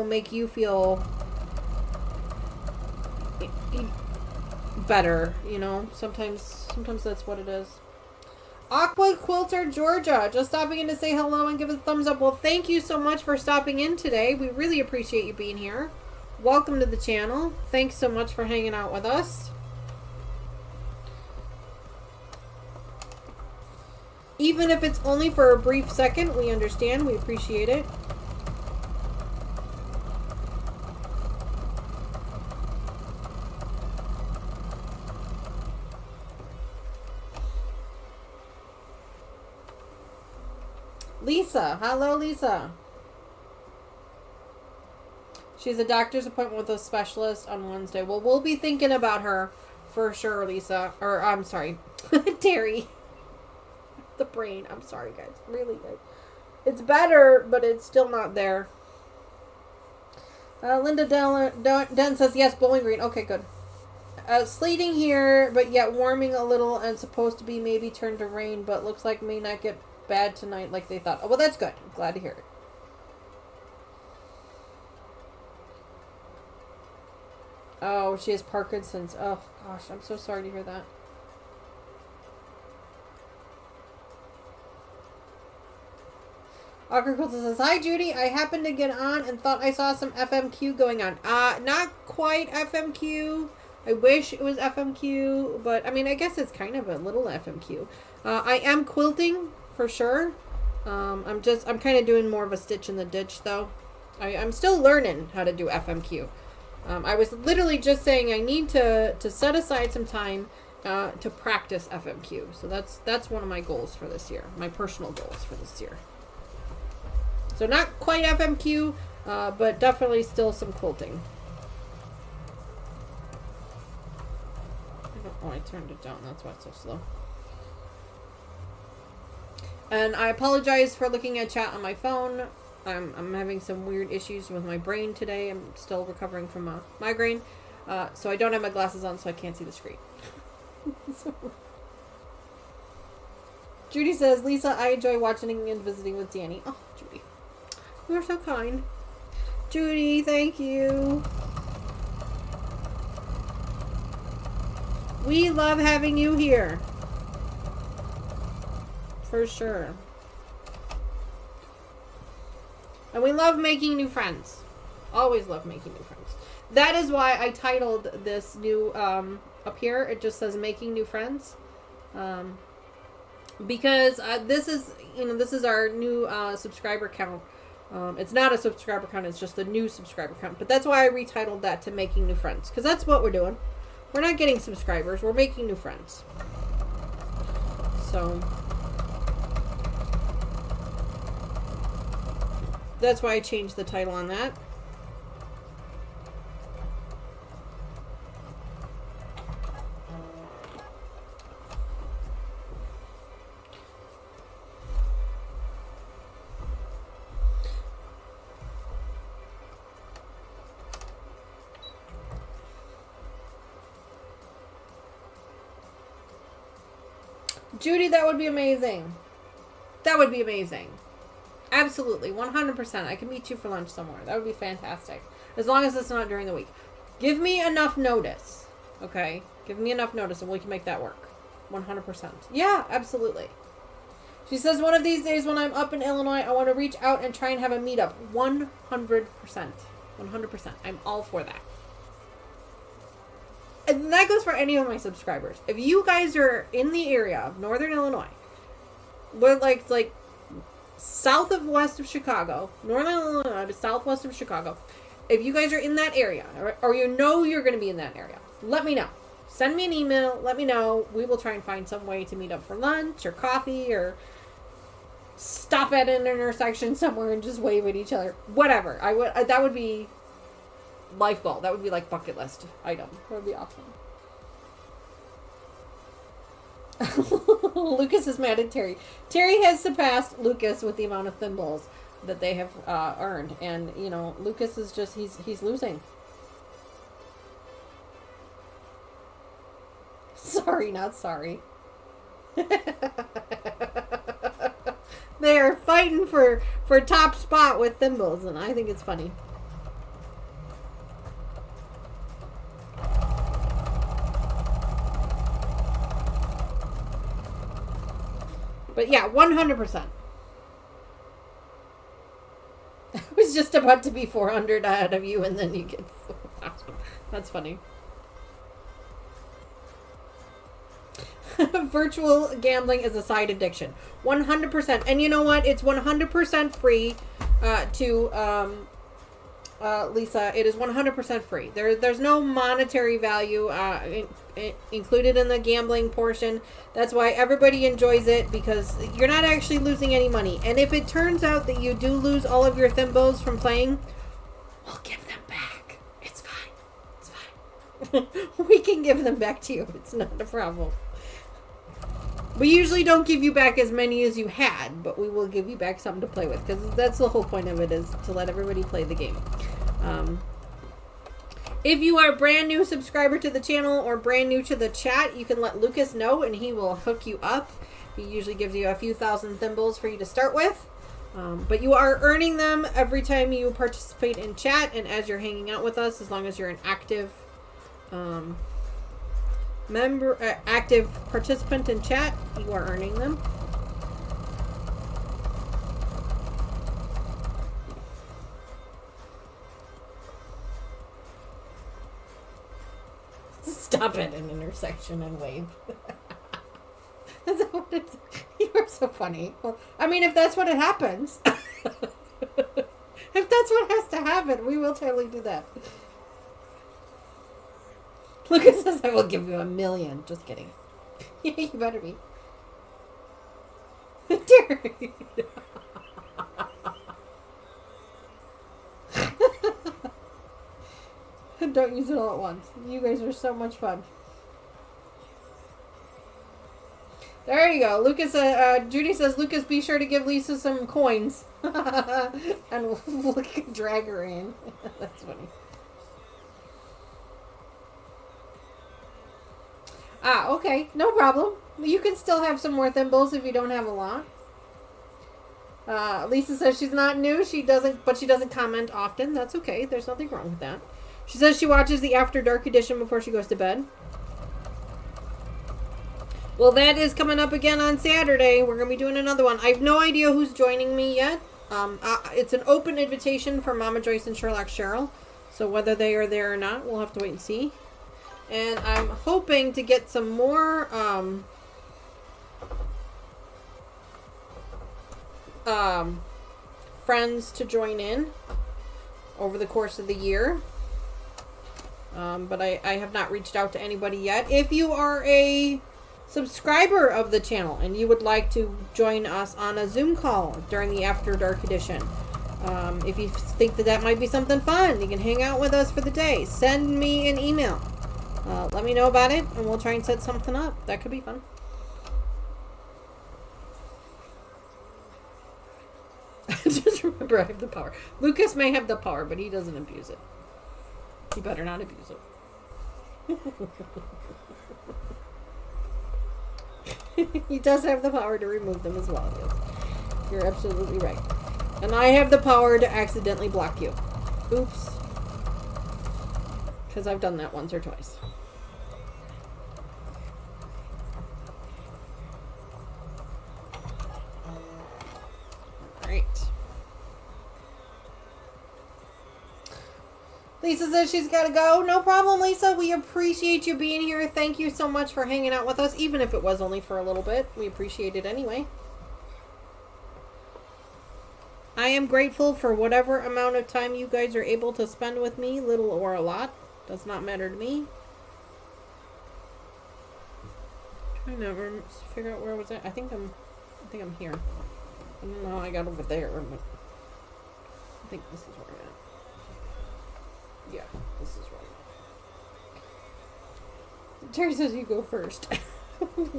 make you feel better, you know. Sometimes that's what it is. Aqua Quilter Georgia, just stopping in to say hello and give a thumbs up. Well, thank you so much for stopping in today. We really appreciate you being here. Welcome to the channel. Thanks so much for hanging out with us. Even if it's only for a brief second, we understand. We appreciate it. Lisa. Hello, Lisa. She has a doctor's appointment with a specialist on Wednesday. Well, we'll be thinking about her for sure, Lisa. Or, I'm sorry, Terry. The brain. I'm sorry, guys. Really good. It's better, but it's still not there. Linda Den says, yes, Bowling Green. Okay, good. Sleeting here, but yet warming a little and supposed to be maybe turned to rain, but looks like may not get bad tonight like they thought. Oh, well, that's good. I'm glad to hear it. Oh, she has Parkinson's. Oh, gosh. I'm so sorry to hear that. Agriculture says, hi, Judy. I happened to get on and thought I saw some FMQ going on. Not quite FMQ. I wish it was FMQ, but, I mean, I guess it's kind of a little FMQ. I am quilting, for sure. I'm kind of doing more of a stitch in the ditch, though. I'm still learning how to do FMQ. I was literally just saying I need to set aside some time to practice FMQ. So that's one of my goals for this year. My personal goals for this year. So not quite FMQ, but definitely still some quilting. I turned it down. That's why it's so slow. And I apologize for looking at chat on my phone. I'm having some weird issues with my brain today. I'm still recovering from a migraine. So I don't have my glasses on, so I can't see the screen. Judy says, Lisa, I enjoy watching and visiting with Danny. Oh, Judy. You're so kind. Judy, thank you. We love having you here. For sure. And we love making new friends. Always love making new friends. That is why I titled this new, up here, it just says Making New Friends. because this is, this is our new subscriber count. It's not a subscriber count, it's just a new subscriber count. But that's why I retitled that to Making New Friends. Because that's what we're doing. We're not getting subscribers, we're making new friends. So that's why I changed the title on that. Judy, that would be amazing. That would be amazing. Absolutely, 100%. I can meet you for lunch somewhere. That would be fantastic. As long as it's not during the week. Give me enough notice. Okay? Give me enough notice and we can make that work. 100%. Yeah, absolutely. She says, one of these days when I'm up in Illinois, I want to reach out and try and have a meetup. 100%. 100%. I'm all for that. And that goes for any of my subscribers. If you guys are in the area of Northern Illinois, we're like south of west of Chicago, Northern Illinois to southwest of Chicago. If you guys are in that area, or you know you're going to be in that area, let me know. Send me an email. Let me know. We will try and find some way to meet up for lunch or coffee or stop at an intersection somewhere and just wave at each other. Whatever. That would be life goal. That would be like bucket list item. That would be awesome. Lucas is mad at Terry. Terry has surpassed Lucas with the amount of thimbles that they have earned, and Lucas is just he's losing. Sorry, not sorry. They are fighting for top spot with thimbles, and I think it's funny. But yeah, 100%. I was just about to be 400 ahead of you, and then you get 4,000. That's funny. Virtual gambling is a side addiction. 100%. And you know what? It's 100% free to Lisa. It is 100% free. There's no monetary value included in the gambling portion. That's why everybody enjoys it, because you're not actually losing any money. And if it turns out that you do lose all of your thimbles from playing, we'll give them back. It's fine. It's fine. We can give them back to you. It's not a problem. We usually don't give you back as many as you had, but we will give you back something to play with, because that's the whole point of it, is to let everybody play the game. If you are a brand new subscriber to the channel or brand new to the chat, you can let Lucas know and he will hook you up. He usually gives you a few thousand thimbles for you to start with. But you are earning them every time you participate in chat and as you're hanging out with us, as long as you're an active active participant in chat, you are earning them. Stop at an intersection and wave. That's what it's, you are so funny. Well, I mean, if that's what it happens, if that's what has to happen, we will totally do that. Lucas says, I will give you 1 million. Just kidding. Yeah, you better be. Terry. Don't use it all at once. You guys are so much fun. There you go. Lucas, Judy says, Lucas, be sure to give Lisa some coins. And we can drag her in. That's funny. Okay. No problem. You can still have some more thimbles if you don't have a lot. Lisa says she's not new. She doesn't comment often. That's okay. There's nothing wrong with that. She says she watches the After Dark edition before she goes to bed. Well, that is coming up again on Saturday. We're going to be doing another one. I have no idea who's joining me yet. It's an open invitation for Mama Joyce and Sherlock Cheryl. So whether they are there or not, we'll have to wait and see. And I'm hoping to get some more friends to join in over the course of the year. But I have not reached out to anybody yet. If you are a subscriber of the channel and you would like to join us on a Zoom call during the After Dark edition, if you think that that might be something fun, you can hang out with us for the day. Send me an email. Let me know about it, and we'll try and set something up. That could be fun. Just remember, I have the power. Lucas may have the power, but he doesn't abuse it. He better not abuse it. He does have the power to remove them as well. Yes. You're absolutely right. And I have the power to accidentally block you. Oops. Because I've done that once or twice. Alright. Lisa says she's got to go. No problem, Lisa. We appreciate you being here. Thank you so much for hanging out with us, even if it was only for a little bit. We appreciate it anyway. I am grateful for whatever amount of time you guys are able to spend with me, little or a lot. Does not matter to me. Trying to figure out where was it. I think I'm here. I don't know. I got over there. I think this is where I'm at. Yeah, this is right. Terry says you go first.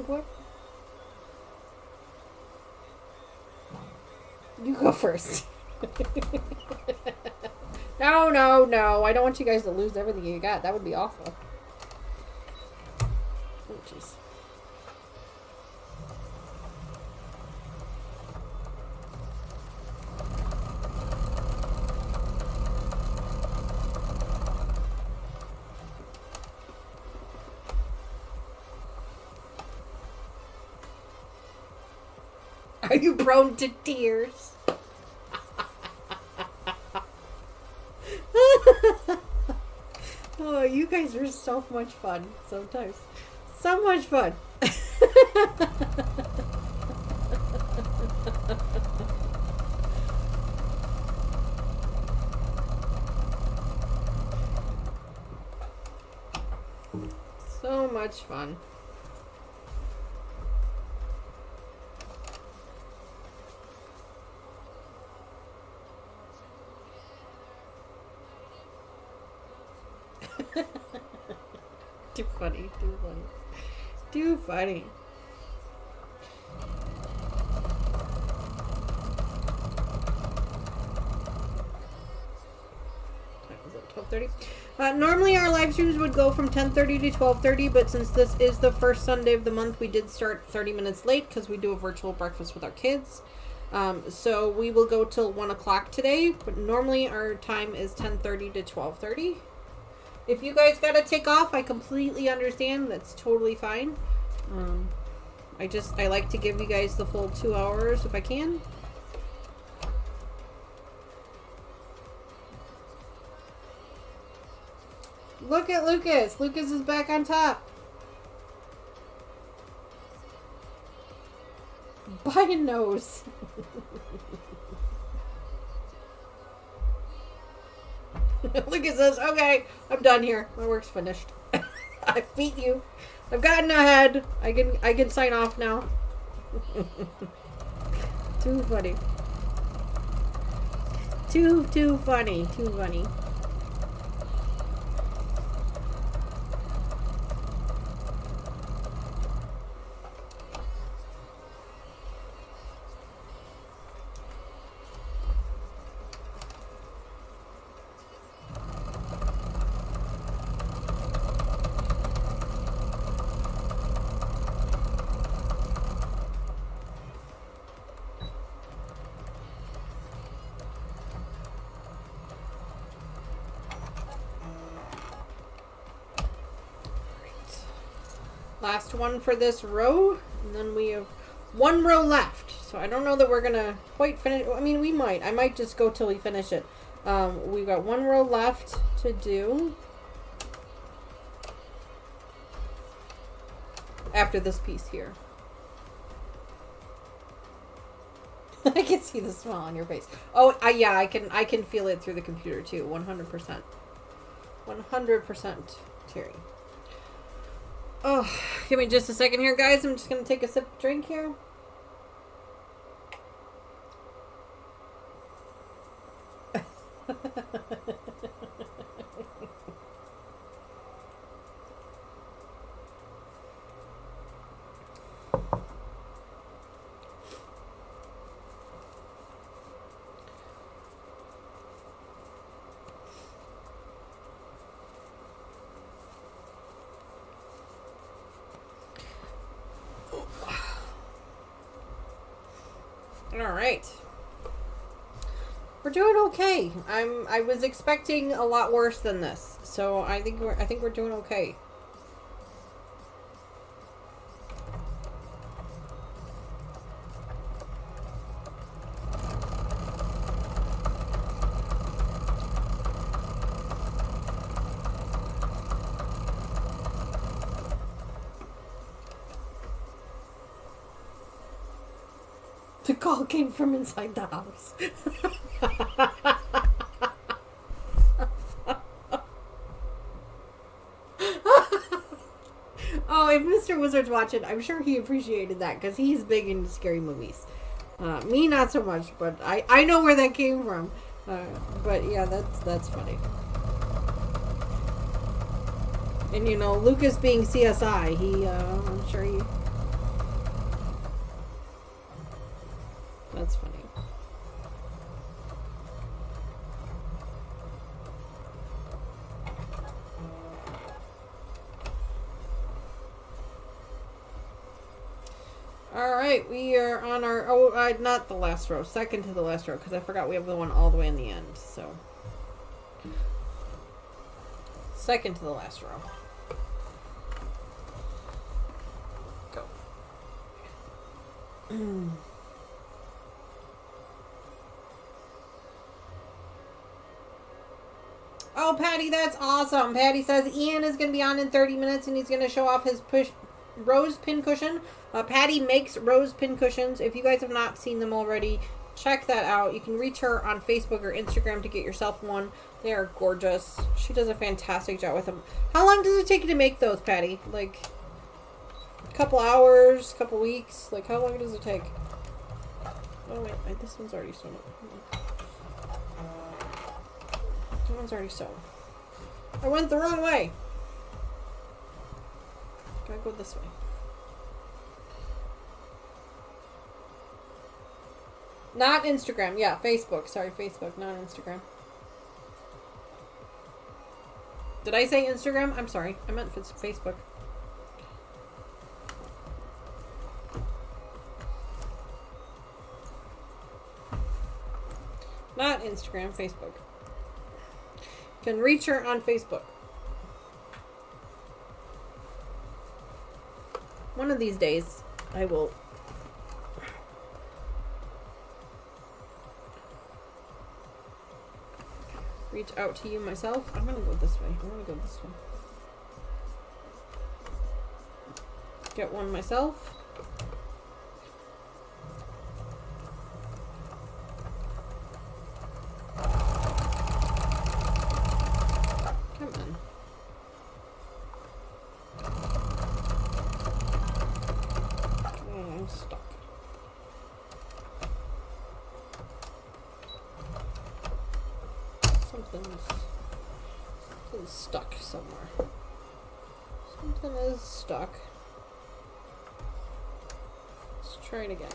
What? You go first. No, no, no. I don't want you guys to lose everything you got. That would be awful. Oh, jeez. Are you prone to tears? Oh, you guys are so much fun sometimes. So much fun. So much fun. Too funny, too funny. Too funny. Was it 12:30? Normally our live streams would go from 10:30 to 12:30, but since this is the first Sunday of the month, we did start 30 minutes late because we do a virtual breakfast with our kids. So we will go till 1 o'clock today, but normally our time is 10:30 to 12:30. If you guys gotta take off, I completely understand. That's totally fine. I like to give you guys the full 2 hours if I can. Look at Lucas. Lucas is back on top. By a nose. Lucas says, okay, I'm done here. My work's finished. I beat you. I've gotten ahead. I can sign off now. Too funny. Too funny. Too funny. Last one for this row, and then we have one row left. So I don't know that we're gonna quite finish. I mean, we might. I might just go till we finish it. We've got one row left to do after this piece here. I can see the smile on your face. Oh, yeah, I can feel it through the computer too. 100%. 100%, Terry. Oh, give me just a second here, guys. I'm just gonna take a sip of drink here. All right. We're doing okay. I was expecting a lot worse than this. So I think we're doing okay. The call came from inside the house. Oh, if Mr. Wizard's watching, I'm sure he appreciated that because he's big into scary movies. Me, not so much, but I know where that came from. But yeah, that's funny. And you know, Lucas being CSI, I'm sure he. That's funny. Alright, we are on our, not the last row, second to the last row, because I forgot we have the one all the way in the end, so. Second to the last row. Go. Oh, Patty, that's awesome. Patty says Ian is going to be on in 30 minutes and he's going to show off his rose pincushion. Patty makes rose pincushions. If you guys have not seen them already, check that out. You can reach her on Facebook or Instagram to get yourself one. They are gorgeous. She does a fantastic job with them. How long does it take you to make those, Patty? Like a couple hours, couple weeks? Like how long does it take? Oh wait, this one's already sewn up. That one's already sewn. I went the wrong way. Gotta go this way. Not Instagram. Yeah, Facebook. Sorry, Facebook, not Instagram. Did I say Instagram? I'm sorry. I meant Facebook. Not Instagram, Facebook. You can reach her on Facebook. One of these days, I will reach out to you myself. I'm gonna go this way. I'm gonna go this way. Get one myself. Come on. Oh, I'm stuck. Something's stuck somewhere. Something is stuck. Let's try it again.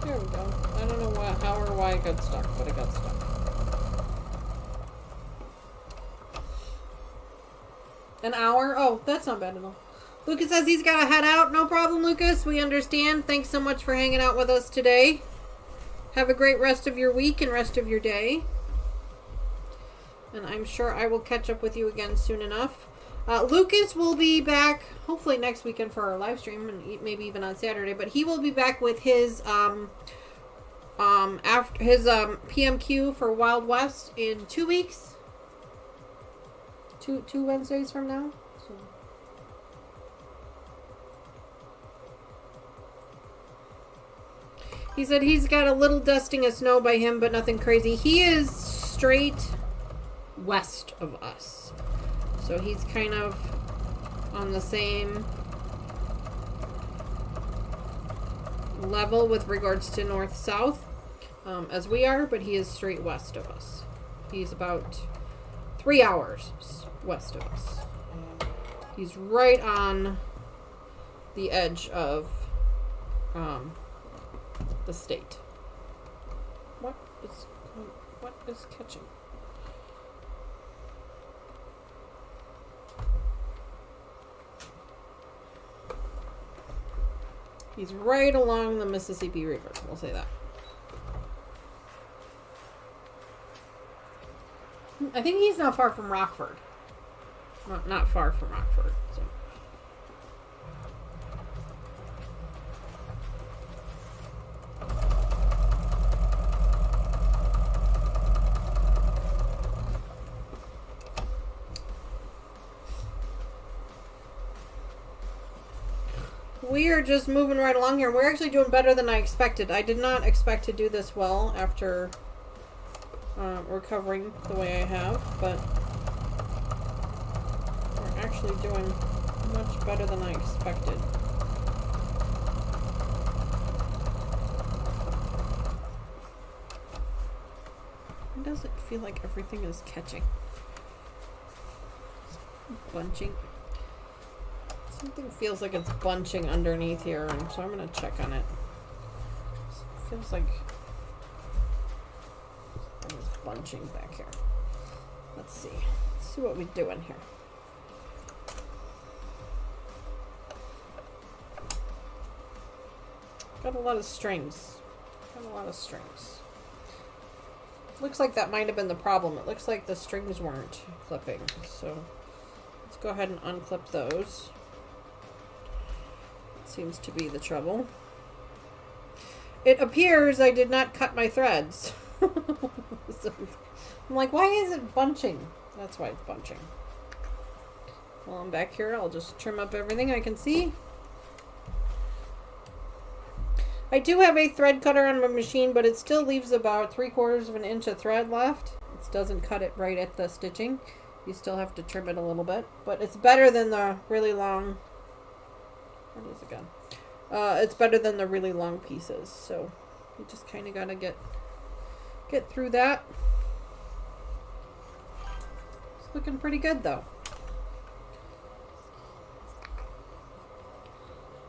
There we go. I don't know how or why it got stuck, but it got stuck. An hour? Oh, that's not bad at all. Lucas says he's got to head out. No problem, Lucas. We understand. Thanks so much for hanging out with us today. Have a great rest of your week and rest of your day. And I'm sure I will catch up with you again soon enough. Lucas will be back hopefully next weekend for our live stream and maybe even on Saturday. But he will be back with his after his PMQ for Wild West in 2 weeks. Two Wednesdays from now. So. He said he's got a little dusting of snow by him, but nothing crazy. He is straight west of us. So he's kind of on the same level with regards to north-south as we are, but he is straight west of us. He's about 3 hours west of us. He's right on the edge of the state. What is catching? He's right along the Mississippi River. We'll say that. I think he's not far from Rockford. Not far from Rockford. So. We are just moving right along here. We're actually doing better than I expected. I did not expect to do this well after recovering the way I have, but we're actually doing much better than I expected. Why does it feel like everything is catching? Bunching. Something feels like it's bunching underneath here, and so I'm going to check on it. It feels like something's bunching back here. Let's see. Let's see what we're doing here. Got a lot of strings. Looks like that might have been the problem. It looks like the strings weren't clipping, so let's go ahead and unclip those. Seems to be the trouble. It appears I did not cut my threads. So, I'm like, why is it bunching? That's why it's bunching. While I'm back here, I'll just trim up everything I can see. I do have a thread cutter on my machine, but it still leaves about 3/4 of an inch of thread left. It doesn't cut it right at the stitching. You still have to trim it a little bit, but it's better than the really long. What is it again? It's better than the really long pieces, so you just kind of gotta get through that. It's looking pretty good though.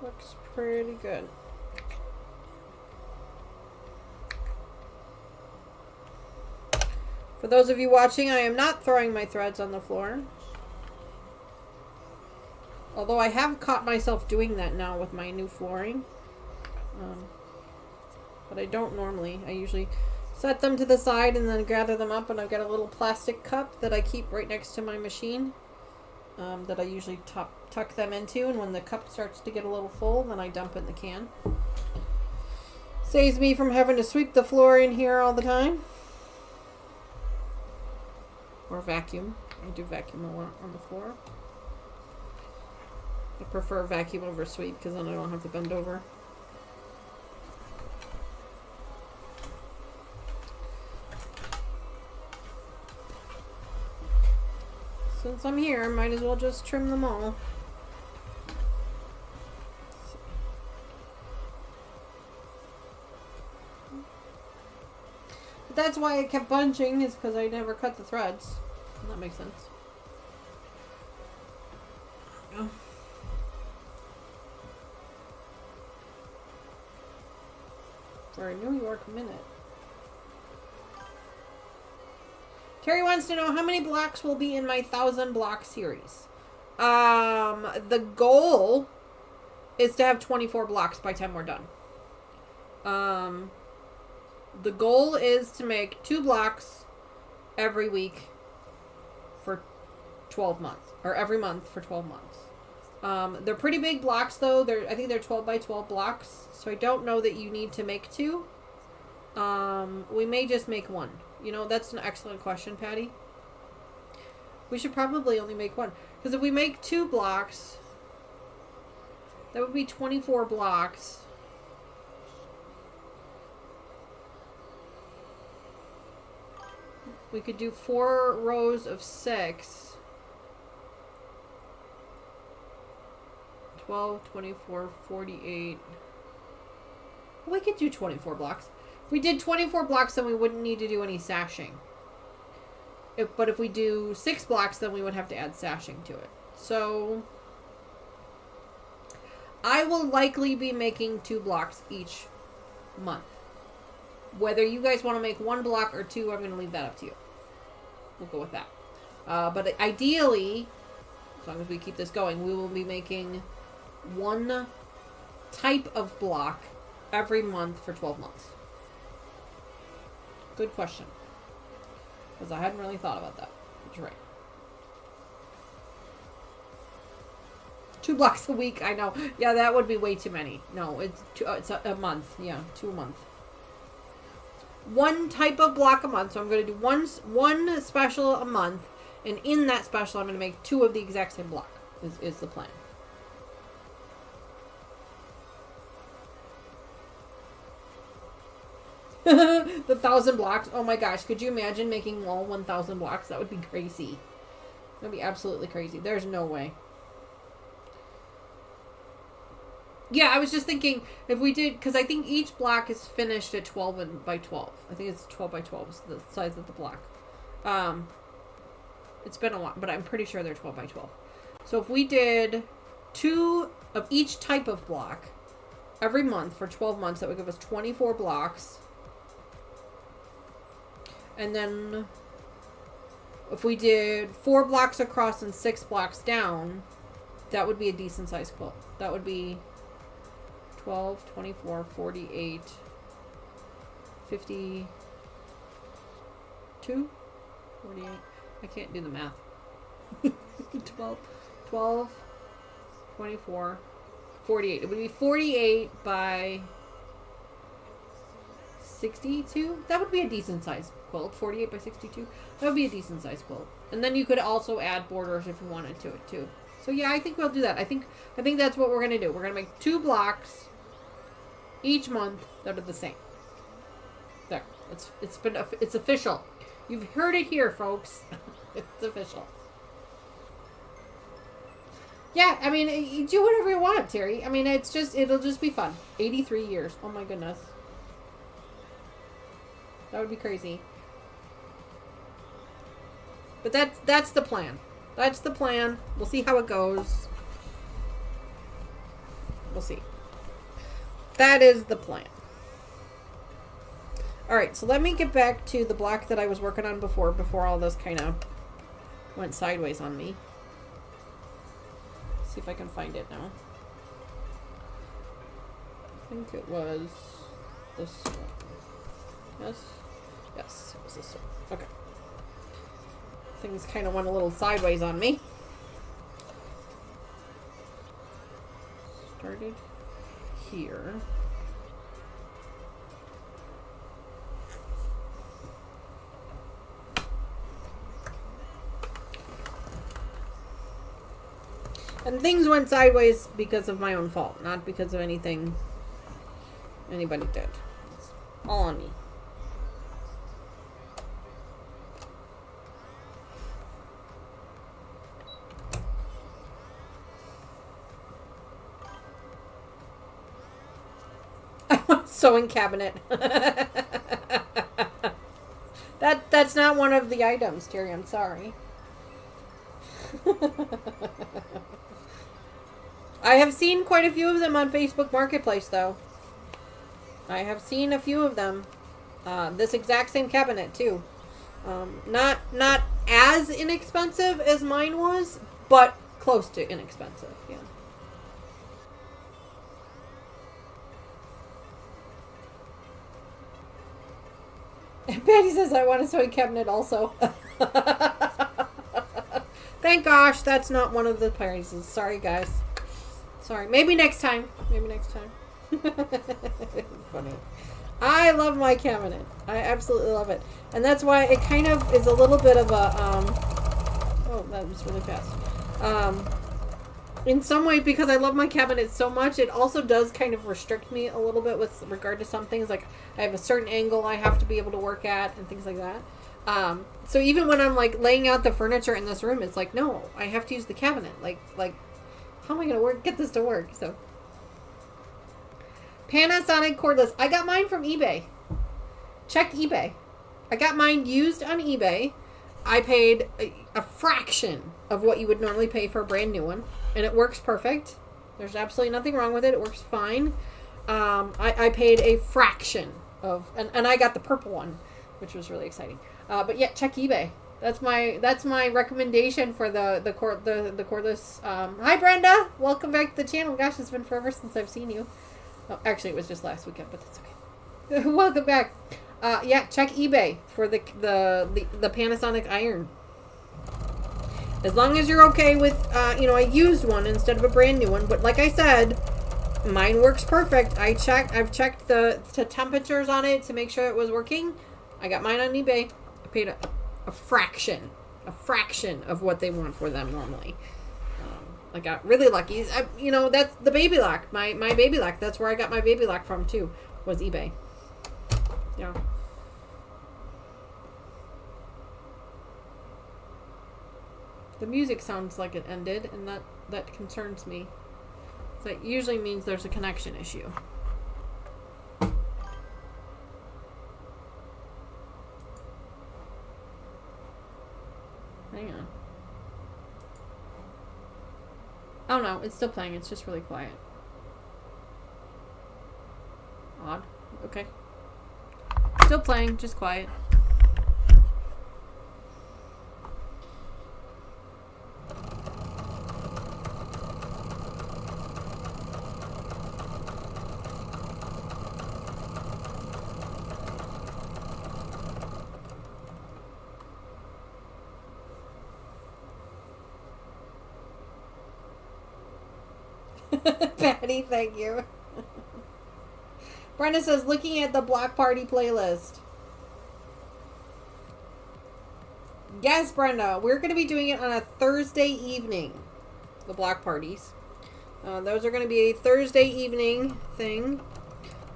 Looks pretty good. For those of you watching, I am not throwing my threads on the floor. Although I have caught myself doing that now with my new flooring. But I don't normally. I usually set them to the side and then gather them up, and I've got a little plastic cup that I keep right next to my machine that I usually tuck them into, and when the cup starts to get a little full, then I dump it in the can. Saves me from having to sweep the floor in here all the time. Or vacuum. I do vacuum a lot on the floor. I prefer vacuum over sweep because then I don't have to bend over. Since I'm here, I might as well just trim them all. But that's why I kept bunching, is because I never cut the threads. That makes sense. There we go. For a New York minute. Terry wants to know how many blocks will be in my 1,000 block series. The goal is to have 24 blocks by the time we're done. The goal is to make 2 blocks every week for 12 months, or every month for 12 months. They're pretty big blocks though. I think they're 12 by 12 blocks, so I don't know that you need to make 2. We may just make 1. You know, that's an excellent question, Patty. We should probably only make 1. Because if we make 2 blocks, that would be 24 blocks. We could do 4 rows of 6. 12, 24, 48. We could do 24 blocks. If we did 24 blocks, then we wouldn't need to do any sashing. But if we do 6 blocks, then we would have to add sashing to it. So I will likely be making 2 blocks each month. Whether you guys want to make 1 block or 2, I'm going to leave that up to you. We'll go with that. But ideally, as long as we keep this going, we will be making 1 type of block every month for 12 months. Good question. Because I hadn't really thought about that. That's right. 2 blocks a week, I know. Yeah, that would be way too many. No, it's a month. Yeah, 2 a month. 1 type of block a month. So I'm going to do one special a month. And in that special, I'm going to make 2 of the exact same block. Is the plan. The 1,000 blocks. Oh my gosh. Could you imagine making all 1,000 blocks? That would be crazy. That would be absolutely crazy. There's no way. Yeah, I was just thinking if we did, because I think each block is finished at 12 by 12. I think it's 12 by 12 is the size of the block. It's been a while, but I'm pretty sure they're 12 by 12. So if we did 2 of each type of block every month for 12 months, that would give us 24 blocks. And then if we did 4 blocks across and 6 blocks down, that would be a decent sized quilt. That would be 12, 24, 48, 52, 48. I can't do the math. 12, 24, 48. It would be 48 by 62. That would be a decent size quilt. 48 by 62. That would be a decent size quilt. And then you could also add borders if you wanted to it too. So yeah, I think we'll do that. I think that's what we're gonna do. We're gonna make 2 blocks each month that are the same. There. It's official. You've heard it here, folks. It's official. Yeah, I mean, you do whatever you want, Terry. I mean, it'll just be fun. 83 years. Oh my goodness. That would be crazy. But that's the plan. That's the plan. We'll see how it goes. We'll see. That is the plan. Alright, so let me get back to the block that I was working on before all this kind of went sideways on me. See if I can find it now. I think it was this one. Yes? Yes, it was this one. Okay. Things kind of went a little sideways on me. Started here. And things went sideways because of my own fault, not because of anything anybody did. It's all on me. Sewing cabinet. That's not one of the items, Terry. I'm sorry. I have seen quite a few of them on Facebook Marketplace, though. I have seen a few of them. This exact same cabinet, too. Not as inexpensive as mine was, but close to inexpensive, yeah. Patty says, I want a sewing cabinet also. Thank gosh, that's not one of the prizes. Sorry, guys. Sorry. Maybe next time. Maybe next time. Funny. I love my cabinet. I absolutely love it. And that's why it kind of is a little bit of a, oh, that was really fast. In some way, because I love my cabinet so much, it also does kind of restrict me a little bit with regard to some things. Like, I have a certain angle I have to be able to work at and things like that. So even when I'm like laying out the furniture in this room, it's like, no, I have to use the cabinet. Like, how am I gonna get this to work? So, Panasonic cordless. I got mine from eBay. Check eBay. I got mine used on eBay. I paid a fraction of what you would normally pay for a brand new one, and it works perfect. There's absolutely nothing wrong with it. It works fine. I paid a fraction of, and I got the purple one, which was really exciting. But yeah, check eBay. That's my recommendation for the cordless. Hi Brenda, welcome back to the channel. Gosh, it's been forever since I've seen you. Oh, actually, it was just last weekend, but that's okay. Welcome back. Yeah, check eBay for the Panasonic iron. As long as you're okay with a used one instead of a brand new one. But like I said, mine works perfect. I've checked the temperatures on it to make sure it was working. I got mine on eBay. I paid a fraction of what they want for them normally. I got really lucky. That's the baby lock. My baby lock. That's where I got my baby lock from too. Was eBay. Yeah. The music sounds like it ended, and that concerns me. That usually means there's a connection issue. Hang on. Oh no, it's still playing. It's just really quiet. Odd. Okay. Still playing, just quiet. Patty, thank you. Brenda says, looking at the block party playlist. Yes, Brenda, we're going to be doing it on a Thursday evening. The block parties. Those are going to be a Thursday evening thing.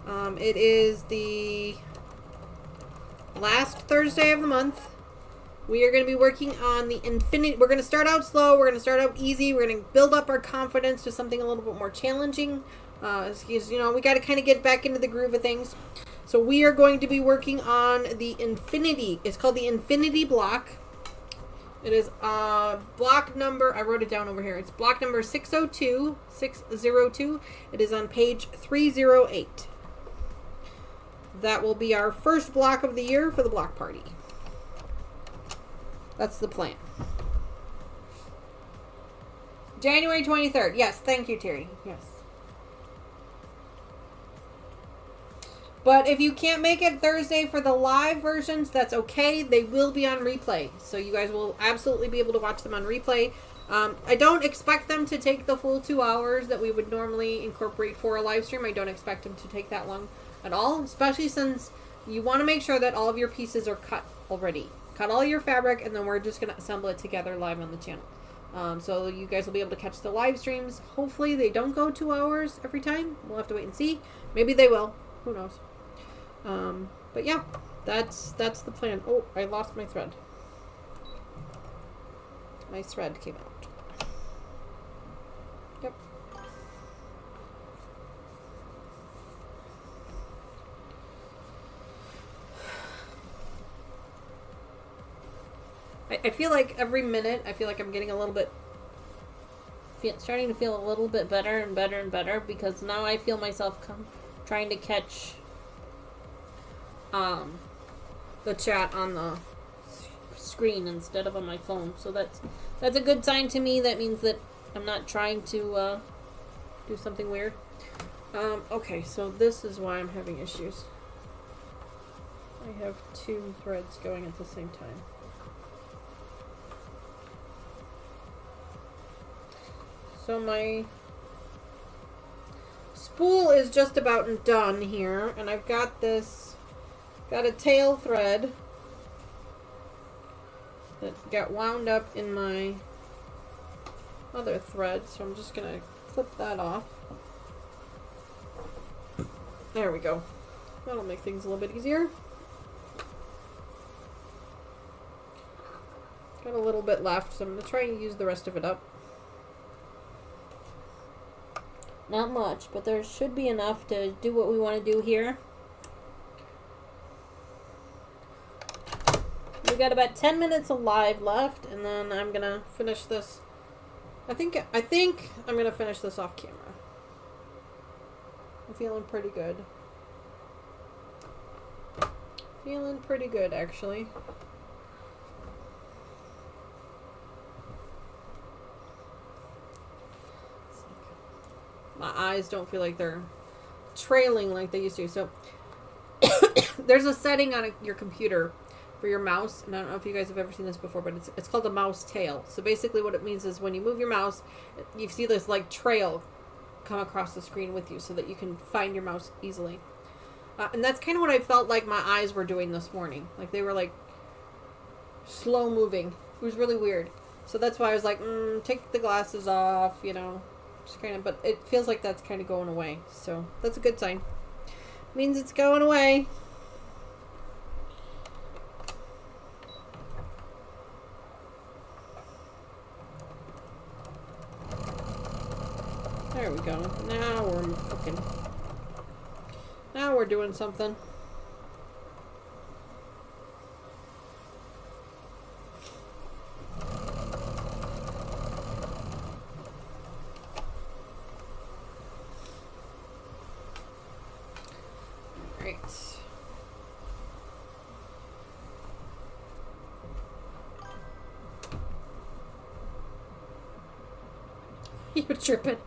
It is the last Thursday of the month. We are going to be working on the infinity. We're going to start out slow. We're going to start out easy. We're going to build up our confidence to something a little bit more challenging. We got to kind of get back into the groove of things. So we are going to be working on the infinity. It's called the infinity block. It is block number, I wrote it down over here. It's block number 602. It is on page 308. That will be our first block of the year for the block party. That's the plan. January 23rd. Yes, thank you, Terry. Yes. But if you can't make it Thursday for the live versions, that's okay. They will be on replay. So you guys will absolutely be able to watch them on replay. I don't expect them to take the full 2 hours that we would normally incorporate for a live stream. I don't expect them to take that long at all, especially since you want to make sure that all of your pieces are cut already. Cut all your fabric, and then we're just going to assemble it together live on the channel. So you guys will be able to catch the live streams. Hopefully they don't go 2 hours every time. We'll have to wait and see. Maybe they will. Who knows? But yeah, that's the plan. Oh, I lost my thread. My thread came out. Yep. I feel like every minute, I feel like I'm getting a little bit, starting to feel a little bit better and better and better, because now I feel myself trying to catch the chat on the screen instead of on my phone. So that's a good sign to me. That means that I'm not trying to do something weird. Okay, so this is why I'm having issues. I have 2 threads going at the same time. So my spool is just about done here, and I've got a tail thread that got wound up in my other thread, so I'm just gonna clip that off. There we go. That'll make things a little bit easier. Got a little bit left, so I'm going to try and use the rest of it up. Not much, but there should be enough to do what we want to do here. We got about 10 minutes of live left, and then I'm going to finish this. I think I'm going to finish this off camera. I'm feeling pretty good. Feeling pretty good, actually. My eyes don't feel like they're trailing like they used to. So there's a setting on your computer for your mouse, and I don't know if you guys have ever seen this before, but it's called the mouse tail. So basically what it means is when you move your mouse, you see this like trail come across the screen with you so that you can find your mouse easily. And that's kind of what I felt like my eyes were doing this morning. Like they were like slow moving. It was really weird. So that's why I was like, take the glasses off, you know. Just kind of, but it feels like that's kind of going away. So that's a good sign. Means it's going away. There we go. Now we're cooking. Now we're doing something. Right. You're tripping.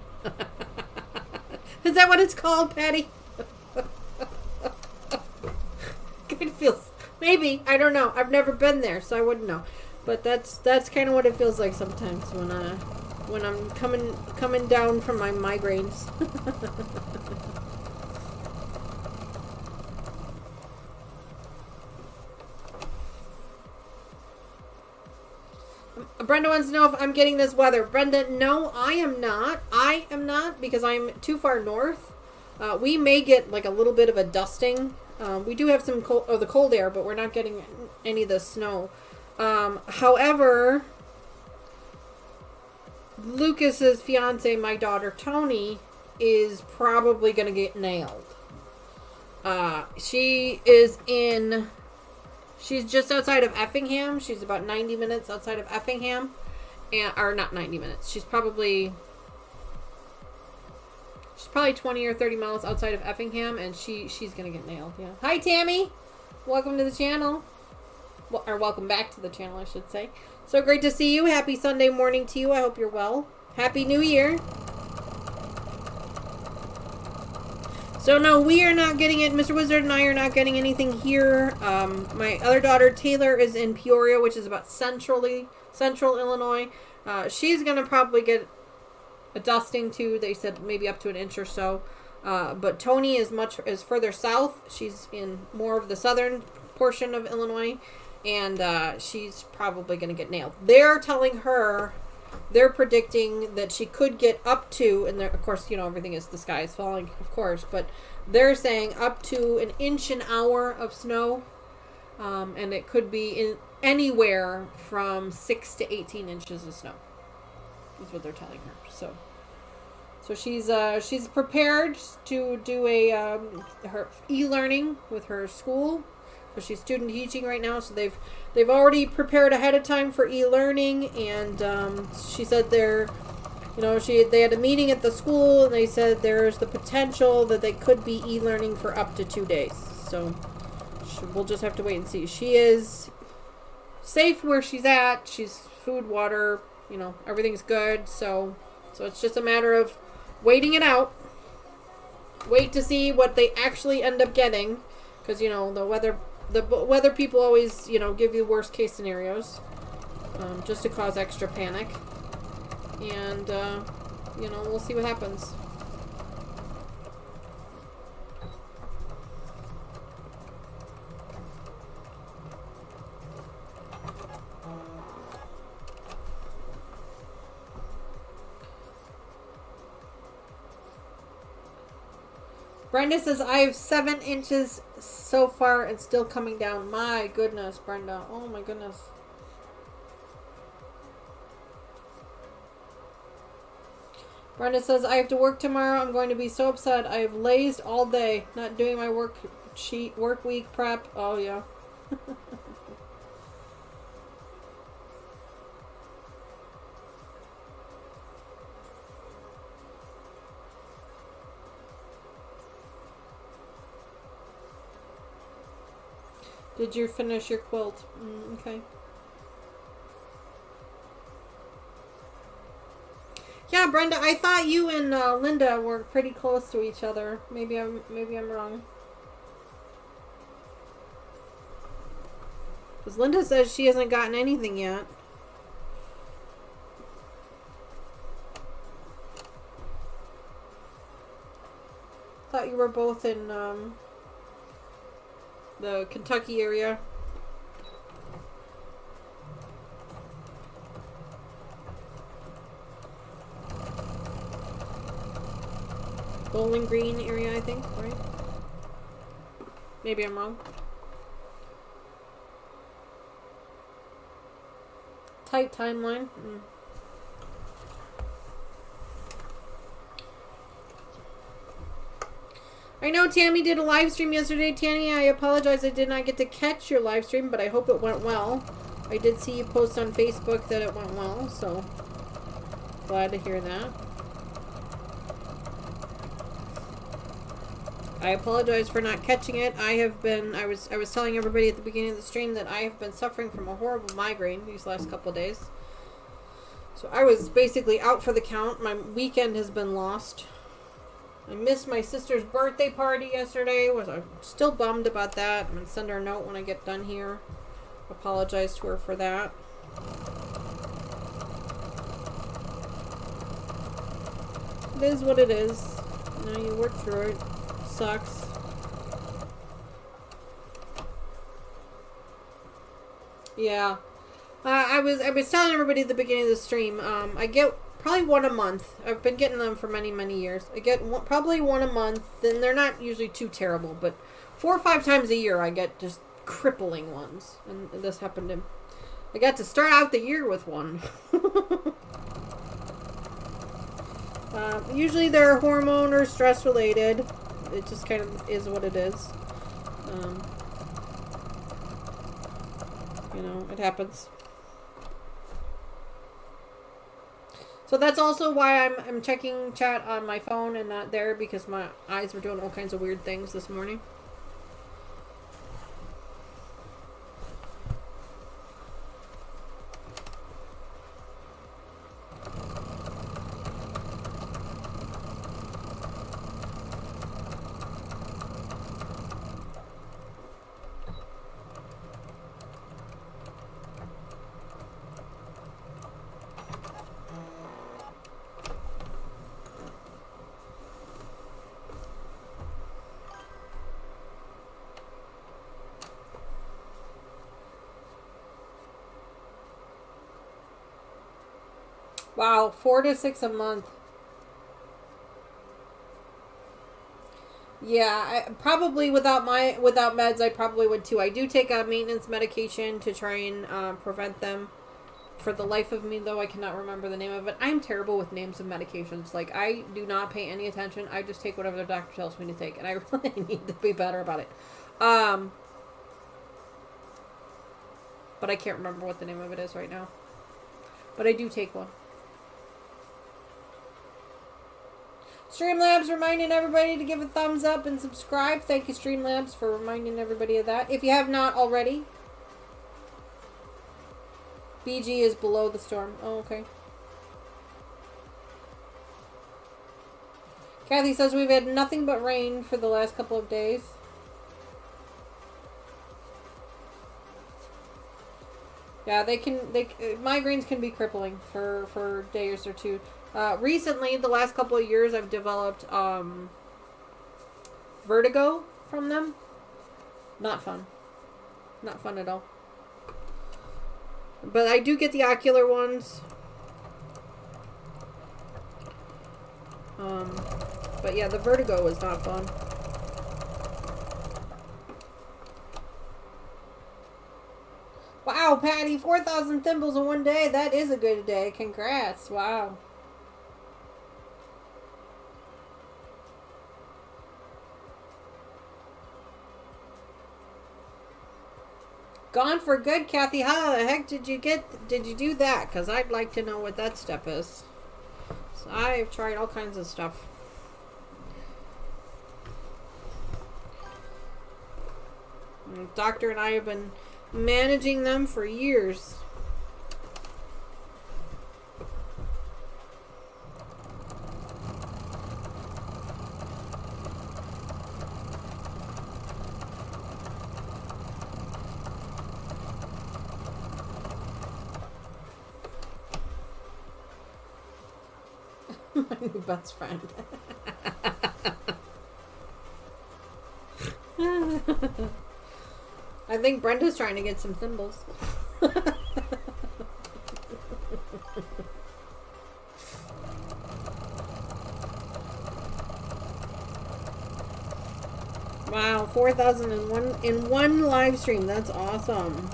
Is that what it's called, Patty? It feels, maybe, I don't know. I've never been there, so I wouldn't know. But that's kind of what it feels like sometimes when I'm coming down from my migraines. Brenda wants to know if I'm getting this weather. Brenda, no, I am not. I am not because I'm too far north. We may get like a little bit of a dusting. We do have some the cold air, but we're not getting any of the snow. However, Lucas's fiance, my daughter Tony, is probably going to get nailed. She's just outside of Effingham. She's about 90 minutes outside of Effingham. Or not 90 minutes. She's probably 20 or 30 miles outside of Effingham, and she's going to get nailed. Yeah. Hi, Tammy. Welcome to the channel. Well, or welcome back to the channel, I should say. So great to see you. Happy Sunday morning to you. I hope you're well. Happy New Year. So no, we are not getting it. Mr. Wizard and I are not getting anything here. My other daughter, Taylor, is in Peoria, which is about central Illinois. She's going to probably get a dusting too. They said maybe up to an inch or so. But Tony is further south. She's in more of the southern portion of Illinois. And she's probably going to get nailed. They're predicting that she could get up to, and of course, you know, everything is, the sky is falling, of course, but they're saying up to an inch an hour of snow, and it could be in anywhere from 6 to 18 inches of snow, is what they're telling her. So she's prepared to do her e-learning with her school. But she's student teaching right now, so they've already prepared ahead of time for e-learning, and she said they had a meeting at the school, and they said there's the potential that they could be e-learning for up to 2 days. So we'll just have to wait and see. She is safe where she's at. She's food, water, you know, everything's good. So it's just a matter of waiting it out. Wait to see what they actually end up getting, because you know the weather people always, you know, give you worst case scenarios, just to cause extra panic. And, you know, we'll see what happens. Brenda says, I have 7 inches so far and still coming down. My goodness, Brenda. Oh my goodness. Brenda says, I have to work tomorrow. I'm going to be so upset. I have lazed all day, not doing my work week prep. Oh, yeah. Did you finish your quilt? Okay. Yeah, Brenda, I thought you and Linda were pretty close to each other. Maybe I'm wrong. Because Linda says she hasn't gotten anything yet. Thought you were both in the Kentucky area. Bowling Green area, I think, right? Maybe I'm wrong. Tight timeline. I know Tammy did a live stream yesterday. Tammy, I apologize I did not get to catch your live stream, but I hope it went well. I did see you post on Facebook that it went well, so glad to hear that. I apologize for not catching it. I was telling everybody at the beginning of the stream that I have been suffering from a horrible migraine these last couple of days. So I was basically out for the count. My weekend has been lost. I missed my sister's birthday party yesterday. I'm still bummed about that. I'm going to send her a note when I get done here. Apologize to her for that. It is what it is. You know, you work through it. Sucks. Yeah. I was telling everybody at the beginning of the stream, I get probably one a month. I've been getting them for many, many years. I get probably one a month, and they're not usually too terrible, but 4 or 5 times a year I get just crippling ones. And this happened to... I got to start out the year with one. Usually they're hormone or stress related. It just kind of is what it is. You know, it happens. So that's also why I'm checking chat on my phone and not there, because my eyes were doing all kinds of weird things this morning. Wow, 4 to 6 a month. Yeah, probably without meds, I probably would too. I do take a maintenance medication to try and prevent them. For the life of me, though, I cannot remember the name of it. I'm terrible with names of medications. Like, I do not pay any attention. I just take whatever the doctor tells me to take, and I really need to be better about it. But I can't remember what the name of it is right now. But I do take one. Streamlabs reminding everybody to give a thumbs up and subscribe. Thank you, Streamlabs, for reminding everybody of that. If you have not already. BG is below the storm. Oh, okay. Kathy says we've had nothing but rain for the last couple of days. Yeah, migraines can be crippling for days or two. Recently, the last couple of years, I've developed vertigo from them. Not fun. Not fun at all. But I do get the ocular ones. But yeah, the vertigo is not fun. Wow, Patty, 4,000 thimbles in one day. That is a good day. Congrats. Wow. Gone for good, Kathy. How the heck did you do that? Because I'd like to know what that step is. So I've tried all kinds of stuff. The doctor and I have been managing them for years. My new best friend. I think Brenda's trying to get some thimbles. Wow, 4,000 in one live stream. That's awesome.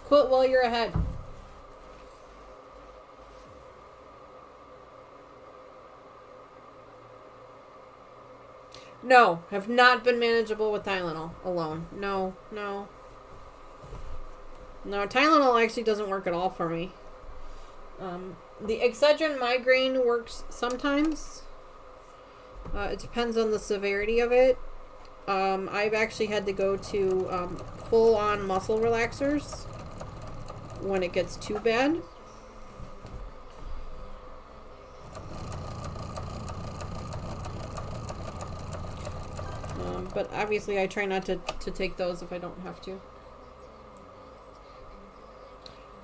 Quit while you're ahead. No, have not been manageable with Tylenol alone. No. No, Tylenol actually doesn't work at all for me. The Excedrin migraine works sometimes. It depends on the severity of it. I've actually had to go to full-on muscle relaxers when it gets too bad. But obviously I try not to take those if I don't have to.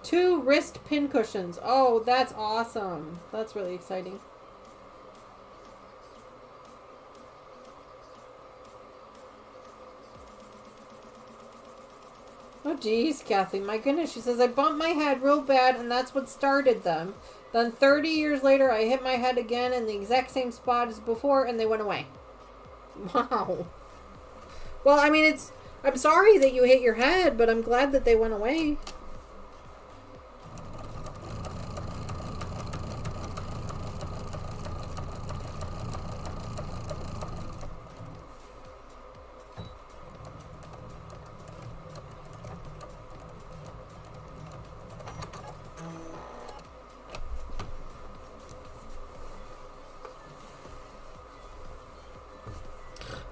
2 wrist pin cushions. Oh, that's awesome. That's really exciting. Oh, geez, Kathy. My goodness. She says, I bumped my head real bad, and that's what started them. Then 30 years later, I hit my head again in the exact same spot as before, and they went away. Wow. Well, I mean, I'm sorry that you hit your head, but I'm glad that they went away.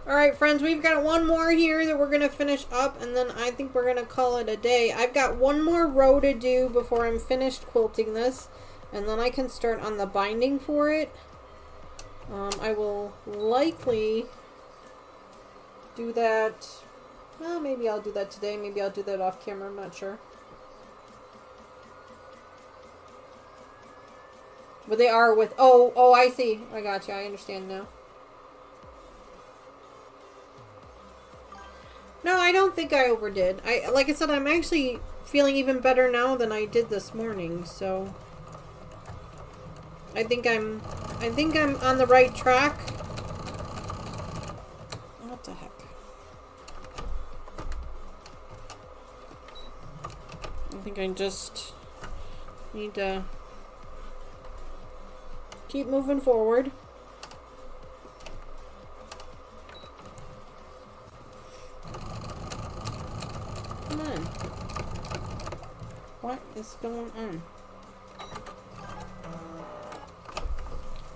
Alright, friends, we've got one more here that we're going to finish up, and then I think we're going to call it a day. I've got one more row to do before I'm finished quilting this, and then I can start on the binding for it. I will likely do that. Well, maybe I'll do that today. Maybe I'll do that off camera. I'm not sure. But they are with... Oh, I see. I got you. I understand now. No, I don't think I overdid. Like I said, I'm actually feeling even better now than I did this morning, so I think I'm on the right track. What the heck? I think I just need to keep moving forward. What is going on?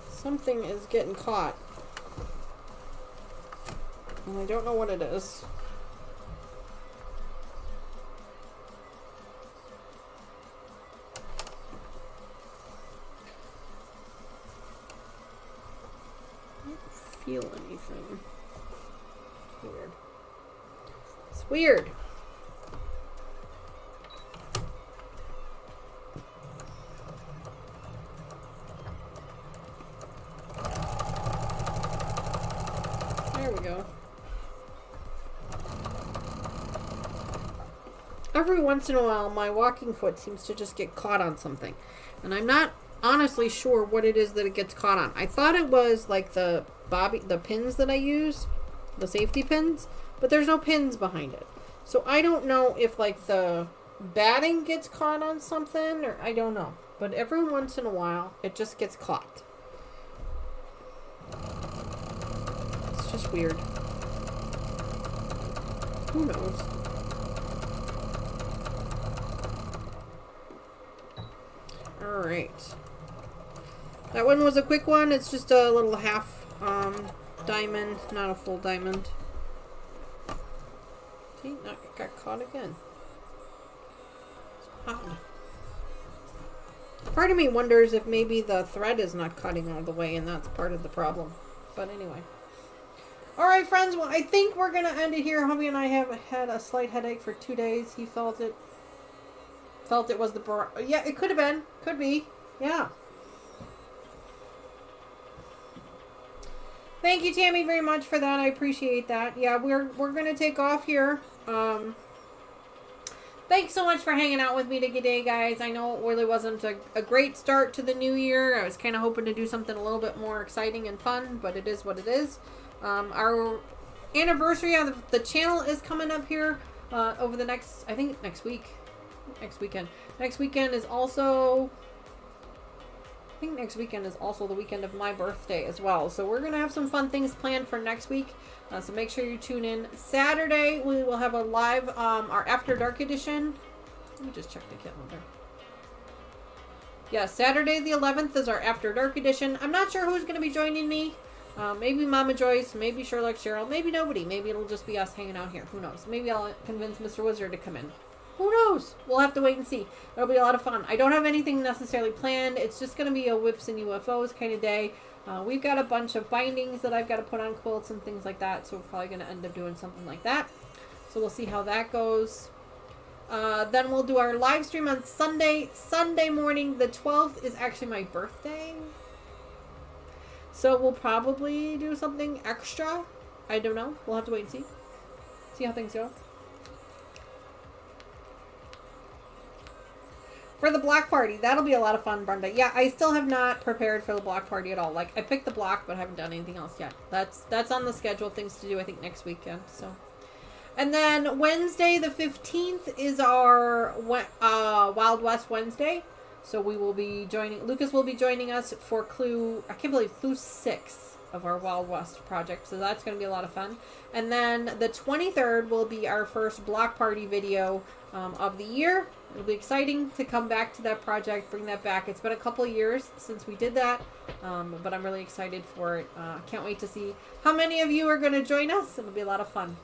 Something is getting caught. And I don't know what it is. I don't feel anything. Weird. It's weird. Every once in a while, my walking foot seems to just get caught on something. And I'm not honestly sure what it is that it gets caught on. I thought it was like the pins that I use, the safety pins, but there's no pins behind it. So I don't know if like the batting gets caught on something, or I don't know. But every once in a while, it just gets caught. It's just weird. Who knows? Alright. That one was a quick one. It's just a little half diamond, not a full diamond. See, that got caught again. It's odd. Part of me wonders if maybe the thread is not cutting all the way and that's part of the problem. But anyway. Alright friends, well I think we're going to end it here. Hubby and I have had a slight headache for 2 days. He felt it was the... Yeah, it could have been. Could be. Yeah. Thank you, Tammy, very much for that. I appreciate that. Yeah, we're going to take off here. Thanks so much for hanging out with me today, guys. I know it really wasn't a great start to the new year. I was kind of hoping to do something a little bit more exciting and fun, but it is what it is. Our anniversary of the channel is coming up here over the next, I think next week. Next weekend. Next weekend is also... I think next weekend is also the weekend of my birthday as well. So we're going to have some fun things planned for next week. So make sure you tune in. Saturday, we will have a live, our After Dark edition. Let me just check the calendar. Yeah, Saturday the 11th is our After Dark edition. I'm not sure who's going to be joining me. Maybe Mama Joyce, maybe Sherlock Cheryl, maybe nobody. Maybe it'll just be us hanging out here. Who knows? Maybe I'll convince Mr. Wizard to come in. Who knows? We'll have to wait and see. It'll be a lot of fun. I don't have anything necessarily planned. It's just going to be a whips and UFOs kind of day. We've got a bunch of bindings that I've got to put on quilts and things like that. So we're probably going to end up doing something like that. So we'll see how that goes. Then we'll do our live stream on Sunday. Sunday morning, the 12th, is actually my birthday. So we'll probably do something extra. I don't know. We'll have to wait and see. See how things go. For the block party, that'll be a lot of fun, Brenda. Yeah, I still have not prepared for the block party at all. Like, I picked the block, but I haven't done anything else yet. That's on the schedule, things to do, I think, next weekend. So, and then Wednesday the 15th is our Wild West Wednesday. So we will be joining, Lucas will be joining us for clue 6 of our Wild West project. So that's going to be a lot of fun. And then the 23rd will be our first block party video of the year. It'll be exciting to come back to that project, bring that back. It's been a couple of years since we did that, but I'm really excited for it. Can't wait to see how many of you are going to join us. It'll be a lot of fun.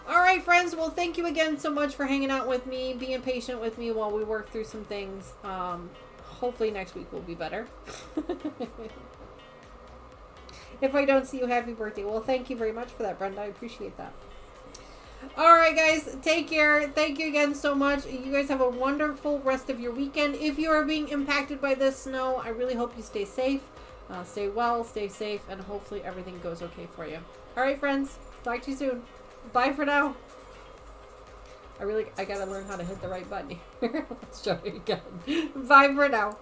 All right, friends. Well, thank you again so much for hanging out with me, being patient with me while we work through some things. Hopefully next week will be better. If I don't see you, happy birthday. Well, thank you very much for that, Brenda. I appreciate that. All right, guys, take care. Thank you again so much. You guys have a wonderful rest of your weekend. If you are being impacted by this snow, I really hope you stay safe, stay well, stay safe, and hopefully everything goes okay for you. All right, friends, talk to you soon. Bye for now. I gotta learn how to hit the right button here. Let's try it again. Bye for now.